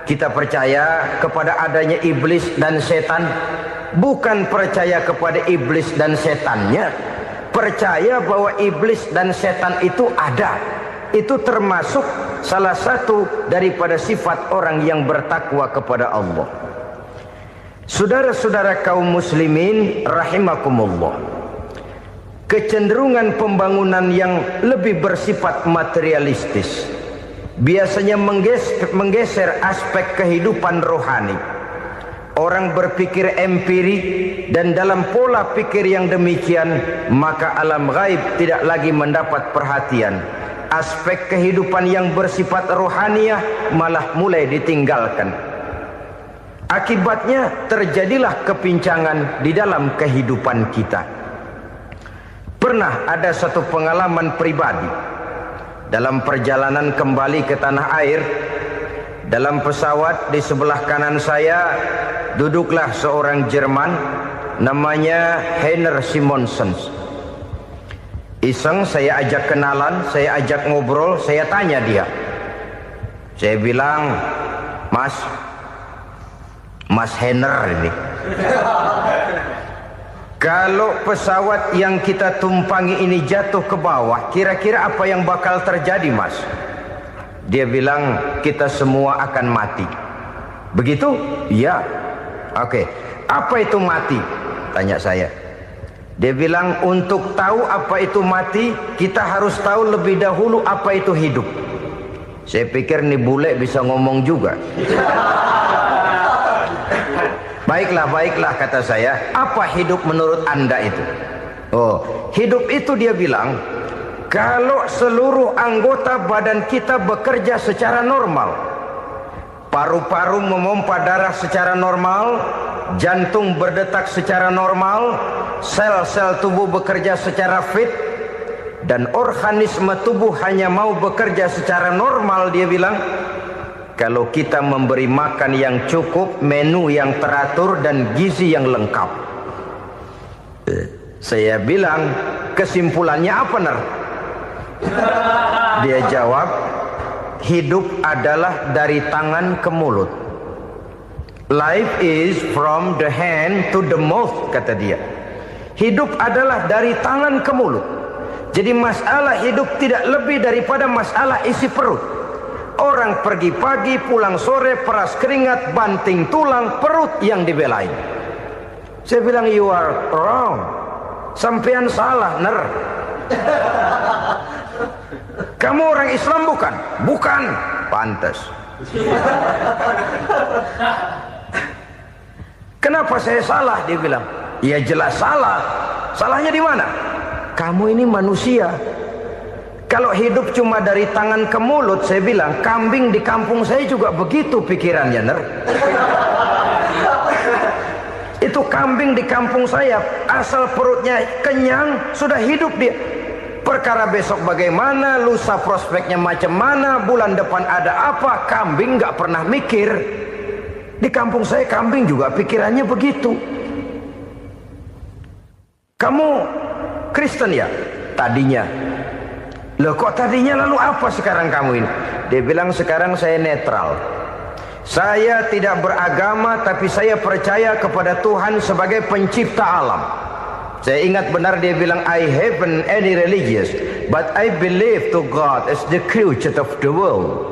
Kita percaya kepada adanya iblis dan setan. Bukan percaya kepada iblis dan setannya, percaya bahwa iblis dan setan itu ada. Itu termasuk salah satu daripada sifat orang yang bertakwa kepada Allah. Saudara-saudara kaum muslimin rahimakumullah, kecenderungan pembangunan yang lebih bersifat materialistis biasanya menggeser aspek kehidupan rohani. Orang berpikir empiri, dan dalam pola pikir yang demikian maka alam gaib tidak lagi mendapat perhatian. Aspek kehidupan yang bersifat rohaniah malah mulai ditinggalkan. Akibatnya terjadilah kepincangan di dalam kehidupan kita. Pernah ada satu pengalaman pribadi. Dalam perjalanan kembali ke tanah air, dalam pesawat di sebelah kanan saya duduklah seorang Jerman namanya Heiner Simonsen. Iseng saya ajak kenalan, saya ajak ngobrol, saya tanya dia. Saya bilang, Mas Heiner ini, kalau pesawat yang kita tumpangi ini jatuh ke bawah, kira-kira apa yang bakal terjadi, Mas? Dia bilang, kita semua akan mati. Begitu? Iya. Oke. Apa itu mati? Tanya saya. Dia bilang, untuk tahu apa itu mati, kita harus tahu lebih dahulu apa itu hidup. Saya pikir nih bule bisa ngomong juga. Baiklah kata saya. Apa hidup menurut Anda itu? Oh, hidup itu dia bilang, kalau seluruh anggota badan kita bekerja secara normal, paru-paru memompa darah secara normal, jantung berdetak secara normal, sel-sel tubuh bekerja secara fit, dan organisme tubuh hanya mau bekerja secara normal, dia bilang, kalau kita memberi makan yang cukup, menu yang teratur, dan gizi yang lengkap. Saya bilang, kesimpulannya apa, Ner? Dia jawab, hidup adalah dari tangan ke mulut. Life is from the hand to the mouth, kata dia. Hidup adalah dari tangan ke mulut. Jadi masalah hidup tidak lebih daripada masalah isi perut. Orang pergi pagi, pulang sore, peras keringat, banting tulang, perut yang dibelain. Saya bilang, you are wrong. Sampean salah, Ner. Kamu orang Islam bukan? Bukan. Pantas. Kenapa saya salah? Dia bilang, ya jelas salah. Salahnya di mana? Kamu ini manusia. Kalau hidup cuma dari tangan ke mulut, saya bilang, kambing di kampung saya juga begitu pikirannya, Ner. Itu kambing di kampung saya, asal perutnya kenyang, sudah hidup dia. Perkara besok bagaimana, lusa prospeknya macam mana, bulan depan ada apa, kambing nggak pernah mikir. Di kampung saya kambing juga pikirannya begitu. Kamu Kristen ya? Tadinya. Loh kok tadinya, lalu apa sekarang kamu ini? Dia bilang, sekarang saya netral. Saya tidak beragama, tapi saya percaya kepada Tuhan sebagai pencipta alam. Saya ingat benar dia bilang, I haven't any religious, but I believe to God as the creator of the world.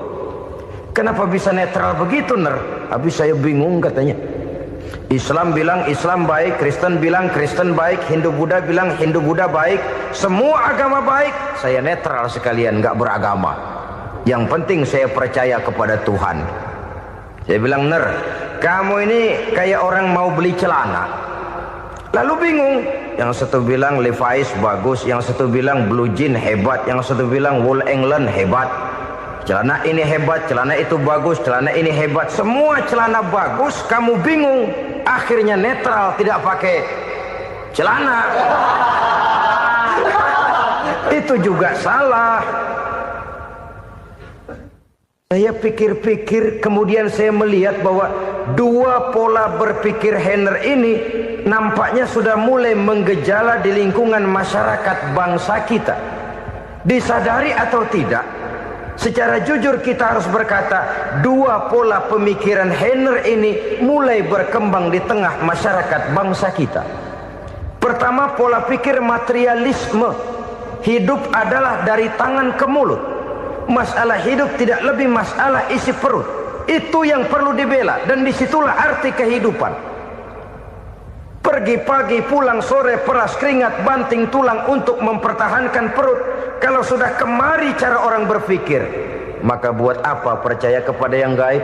Kenapa bisa netral begitu, Ner? Habis saya bingung katanya. Islam bilang Islam baik, Kristen bilang Kristen baik, Hindu Buddha bilang Hindu Buddha baik, semua agama baik. Saya netral sekalian, nggak beragama. Yang penting saya percaya kepada Tuhan. Saya bilang, Ner, kamu ini kayak orang mau beli celana, lalu bingung. Yang satu bilang Levi's bagus, yang satu bilang Blue Jean hebat, yang satu bilang Wool England hebat. Celana ini hebat, celana itu bagus, celana ini hebat. Semua celana bagus, kamu bingung. Akhirnya netral, tidak pakai celana. Itu juga salah. Saya pikir-pikir, kemudian saya melihat bahwa dua pola berpikir Heiner ini nampaknya sudah mulai menggejala di lingkungan masyarakat bangsa kita. Disadari atau tidak, secara jujur kita harus berkata, dua pola pemikiran Heiner ini mulai berkembang di tengah masyarakat bangsa kita. Pertama, pola pikir materialisme. Hidup adalah dari tangan ke mulut. Masalah hidup tidak lebih masalah isi perut. Itu yang perlu dibela, dan disitulah arti kehidupan. Pergi pagi, pulang sore, peras keringat, banting tulang untuk mempertahankan perut. Kalau sudah kemari cara orang berpikir, maka buat apa percaya kepada yang gaib?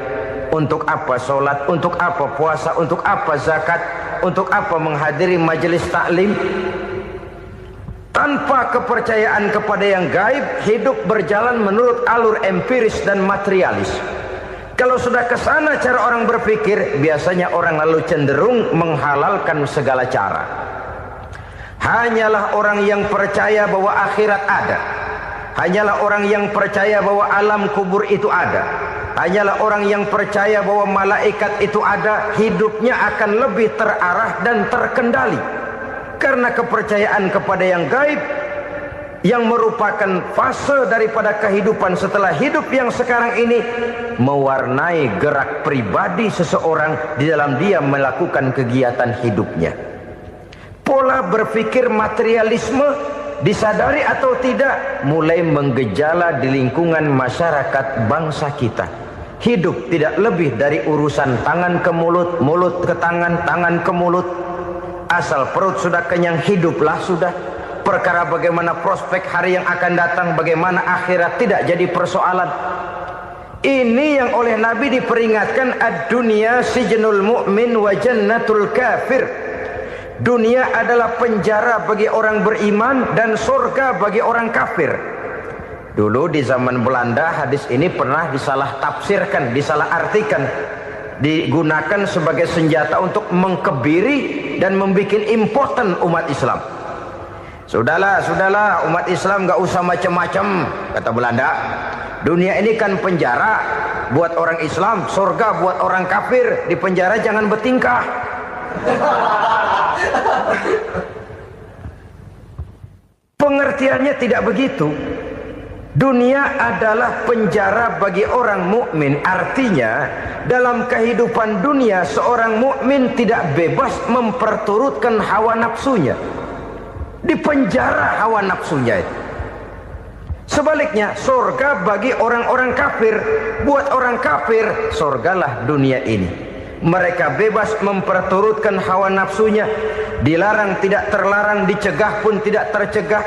Untuk apa sholat? Untuk apa puasa? Untuk apa zakat? Untuk apa menghadiri majelis taklim? Tanpa kepercayaan kepada yang gaib, hidup berjalan menurut alur empiris dan materialis. Kalau sudah ke sana cara orang berpikir, biasanya orang lalu cenderung menghalalkan segala cara. Hanyalah orang yang percaya bahwa akhirat ada. Hanyalah orang yang percaya bahwa alam kubur itu ada. Hanyalah orang yang percaya bahwa malaikat itu ada, hidupnya akan lebih terarah dan terkendali. Karena kepercayaan kepada yang gaib, yang merupakan fase daripada kehidupan setelah hidup yang sekarang ini, mewarnai gerak pribadi seseorang di dalam dia melakukan kegiatan hidupnya. Pola berpikir materialisme, disadari atau tidak, mulai menggejala di lingkungan masyarakat bangsa kita. Hidup tidak lebih dari urusan tangan ke mulut, mulut ke tangan, tangan ke mulut. Asal perut sudah kenyang, hiduplah sudah. Perkara bagaimana prospek hari yang akan datang, bagaimana akhirat, tidak jadi persoalan. Ini yang oleh Nabi diperingatkan, ad-dunya sijnul mu'min wa jannatul kafir. Dunia adalah penjara bagi orang beriman dan surga bagi orang kafir. Dulu di zaman Belanda hadis ini pernah disalah tafsirkan, disalah artikan, digunakan sebagai senjata untuk mengkebiri dan membuat impoten umat Islam. Sudahlah umat Islam gak usah macam-macam, kata Belanda. Dunia ini kan penjara buat orang Islam, surga buat orang kafir. Di penjara jangan bertingkah. Pengertiannya tidak begitu. Dunia adalah penjara bagi orang mukmin. Artinya dalam kehidupan dunia seorang mukmin tidak bebas memperturutkan hawa nafsunya. Di penjara hawa nafsunya itu. Sebaliknya, surga bagi orang-orang kafir. Buat orang kafir, surgalah dunia ini. Mereka bebas memperturutkan hawa nafsunya. Dilarang tidak terlarang, dicegah pun tidak tercegah.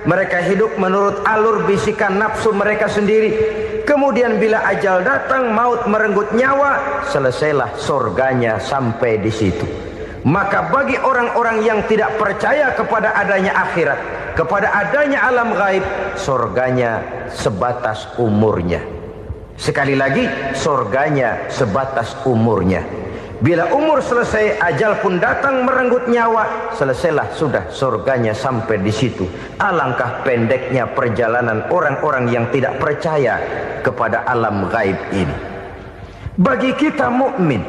Mereka hidup menurut alur bisikan nafsu mereka sendiri. Kemudian bila ajal datang, maut merenggut nyawa, selesailah surganya sampai di situ. Maka bagi orang-orang yang tidak percaya kepada adanya akhirat, kepada adanya alam gaib, surganya sebatas umurnya. Sekali lagi, surganya sebatas umurnya. Bila umur selesai, ajal pun datang merenggut nyawa, selesailah sudah surganya sampai di situ. Alangkah pendeknya perjalanan orang-orang yang tidak percaya kepada alam gaib ini. Bagi kita mukmin,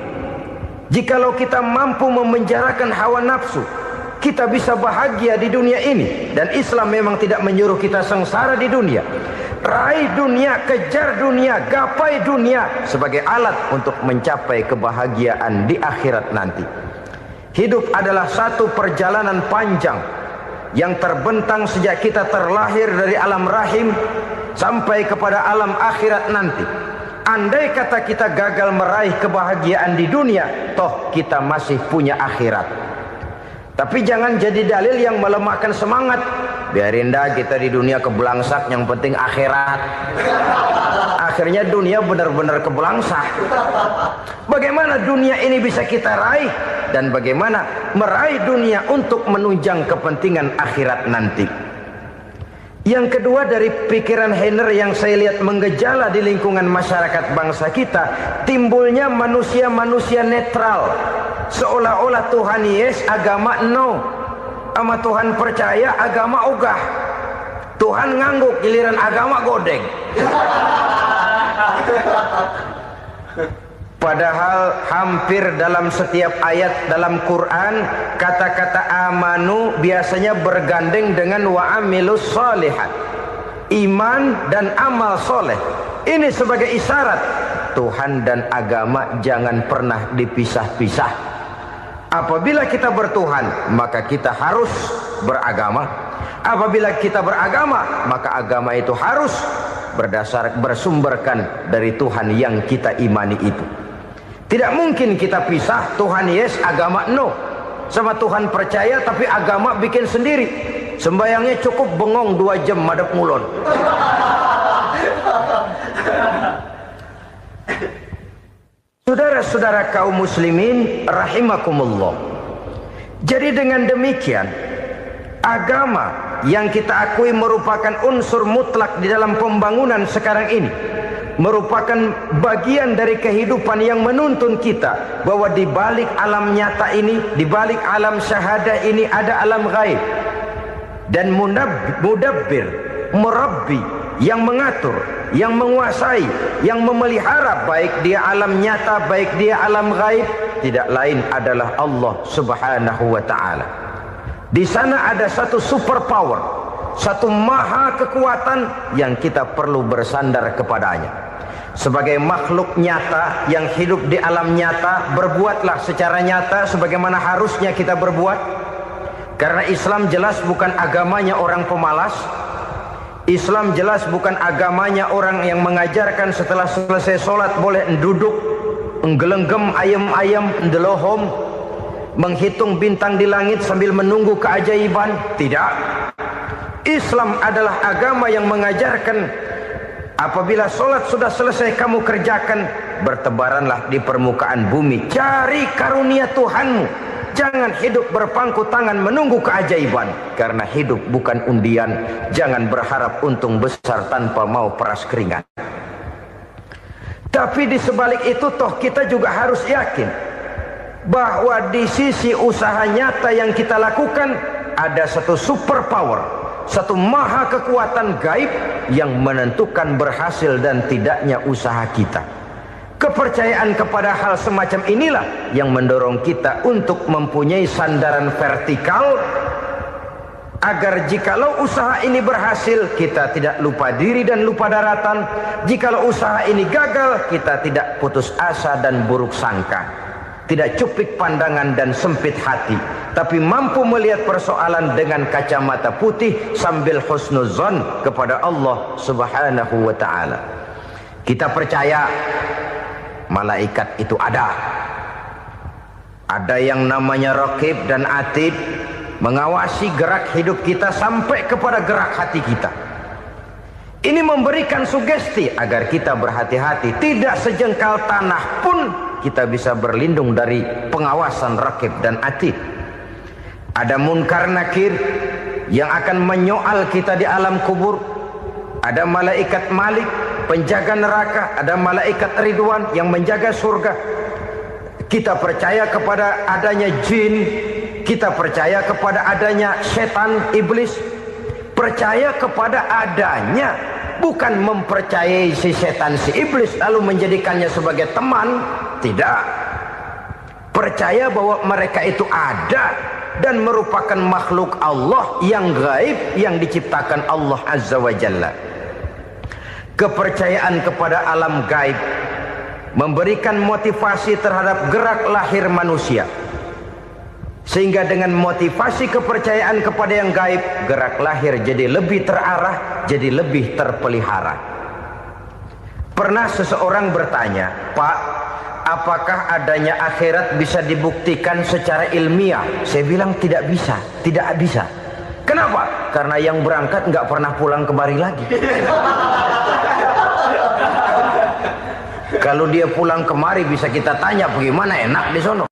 jikalau kita mampu memenjarakan hawa nafsu, kita bisa bahagia di dunia ini. Dan Islam memang tidak menyuruh kita sengsara di dunia. Raih dunia, kejar dunia, gapai dunia sebagai alat untuk mencapai kebahagiaan di akhirat nanti. Hidup adalah satu perjalanan panjang yang terbentang sejak kita terlahir dari alam rahim sampai kepada alam akhirat nanti. Andai kata kita gagal meraih kebahagiaan di dunia, toh kita masih punya akhirat. Tapi jangan jadi dalil yang melemahkan semangat. Biarin dah kita di dunia kebelangsak, yang penting akhirat. Akhirnya dunia benar-benar kebelangsak. Bagaimana dunia ini bisa kita raih, dan bagaimana meraih dunia untuk menunjang kepentingan akhirat nanti. Yang kedua, dari pikiran Heiner yang saya lihat menggejala di lingkungan masyarakat bangsa kita, timbulnya manusia-manusia netral. Seolah-olah Tuhan yes, agama no. Sama Tuhan percaya, agama ogah. Tuhan ngangguk, giliran agama godeng. Padahal hampir dalam setiap ayat dalam Quran, kata-kata amanu biasanya bergandeng dengan wa amilus shalihat. iman dan amal soleh. Ini sebagai isyarat Tuhan dan agama jangan pernah dipisah-pisah. Apabila kita bertuhan, maka kita harus beragama. Apabila kita beragama, maka agama itu harus bersumberkan dari Tuhan yang kita imani itu. Tidak mungkin kita pisah, Tuhan yes, agama no. Sama Tuhan percaya tapi agama bikin sendiri. Sembayangnya cukup bengong 2 jam madep mulon. Saudara-saudara kaum muslimin rahimakumullah. Jadi dengan demikian, agama yang kita akui merupakan unsur mutlak di dalam pembangunan sekarang ini, merupakan bagian dari kehidupan yang menuntun kita bahwa di balik alam nyata ini, di balik alam syahadah ini ada alam gaib. Dan mudabbir, murabbi, yang mengatur, yang menguasai, yang memelihara baik dia alam nyata, baik dia alam gaib, tidak lain adalah Allah Subhanahu wa ta'ala. Di sana ada satu super power, satu maha kekuatan yang kita perlu bersandar kepadanya. Sebagai makhluk nyata yang hidup di alam nyata, berbuatlah secara nyata sebagaimana harusnya kita berbuat. Karena Islam jelas bukan agamanya orang pemalas. Islam jelas bukan agamanya orang yang mengajarkan setelah selesai sholat boleh duduk, nggelenggem ayam-ayam, ndelohom, menghitung bintang di langit sambil menunggu keajaiban. Tidak. Islam adalah agama yang mengajarkan apabila sholat sudah selesai kamu kerjakan, bertebaranlah di permukaan bumi, cari karunia Tuhanmu. Jangan hidup berpangku tangan menunggu keajaiban. Karena hidup bukan undian. Jangan berharap untung besar tanpa mau peras keringat. Tapi di sebalik itu toh kita juga harus yakin bahwa di sisi usaha nyata yang kita lakukan ada satu super power, satu maha kekuatan gaib yang menentukan berhasil dan tidaknya usaha kita. Kepercayaan kepada hal semacam inilah yang mendorong kita untuk mempunyai sandaran vertikal, agar jikalau usaha ini berhasil, kita tidak lupa diri dan lupa daratan. Jikalau usaha ini gagal, kita tidak putus asa dan buruk sangka, tidak cupik pandangan dan sempit hati, tapi mampu melihat persoalan dengan kacamata putih sambil husnuzon kepada Allah Subhanahu wa ta'ala. Kita percaya malaikat itu ada. Ada yang namanya raqib dan atid, mengawasi gerak hidup kita sampai kepada gerak hati kita. Ini memberikan sugesti agar kita berhati-hati. Tidak sejengkal tanah pun kita bisa berlindung dari pengawasan raqib dan atid. Ada munkar nakir yang akan menyoal kita di alam kubur. Ada malaikat malik, penjaga neraka. Ada malaikat ridwan yang menjaga surga. Kita percaya kepada adanya jin, kita percaya kepada adanya setan, iblis. Percaya kepada adanya, bukan mempercayai si setan, si iblis lalu menjadikannya sebagai teman. Tidak. Percaya bahwa mereka itu ada dan merupakan makhluk Allah yang gaib, yang diciptakan Allah Azza wa Jalla. Kepercayaan kepada alam gaib memberikan motivasi terhadap gerak lahir manusia, sehingga dengan motivasi kepercayaan kepada yang gaib, gerak lahir jadi lebih terarah, jadi lebih terpelihara. Pernah seseorang bertanya, "Pak, apakah adanya akhirat bisa dibuktikan secara ilmiah?" Saya bilang tidak bisa, tidak bisa. Kenapa? Karena yang berangkat nggak pernah pulang kemari lagi. Kalau dia pulang kemari bisa kita tanya bagaimana enak di sono.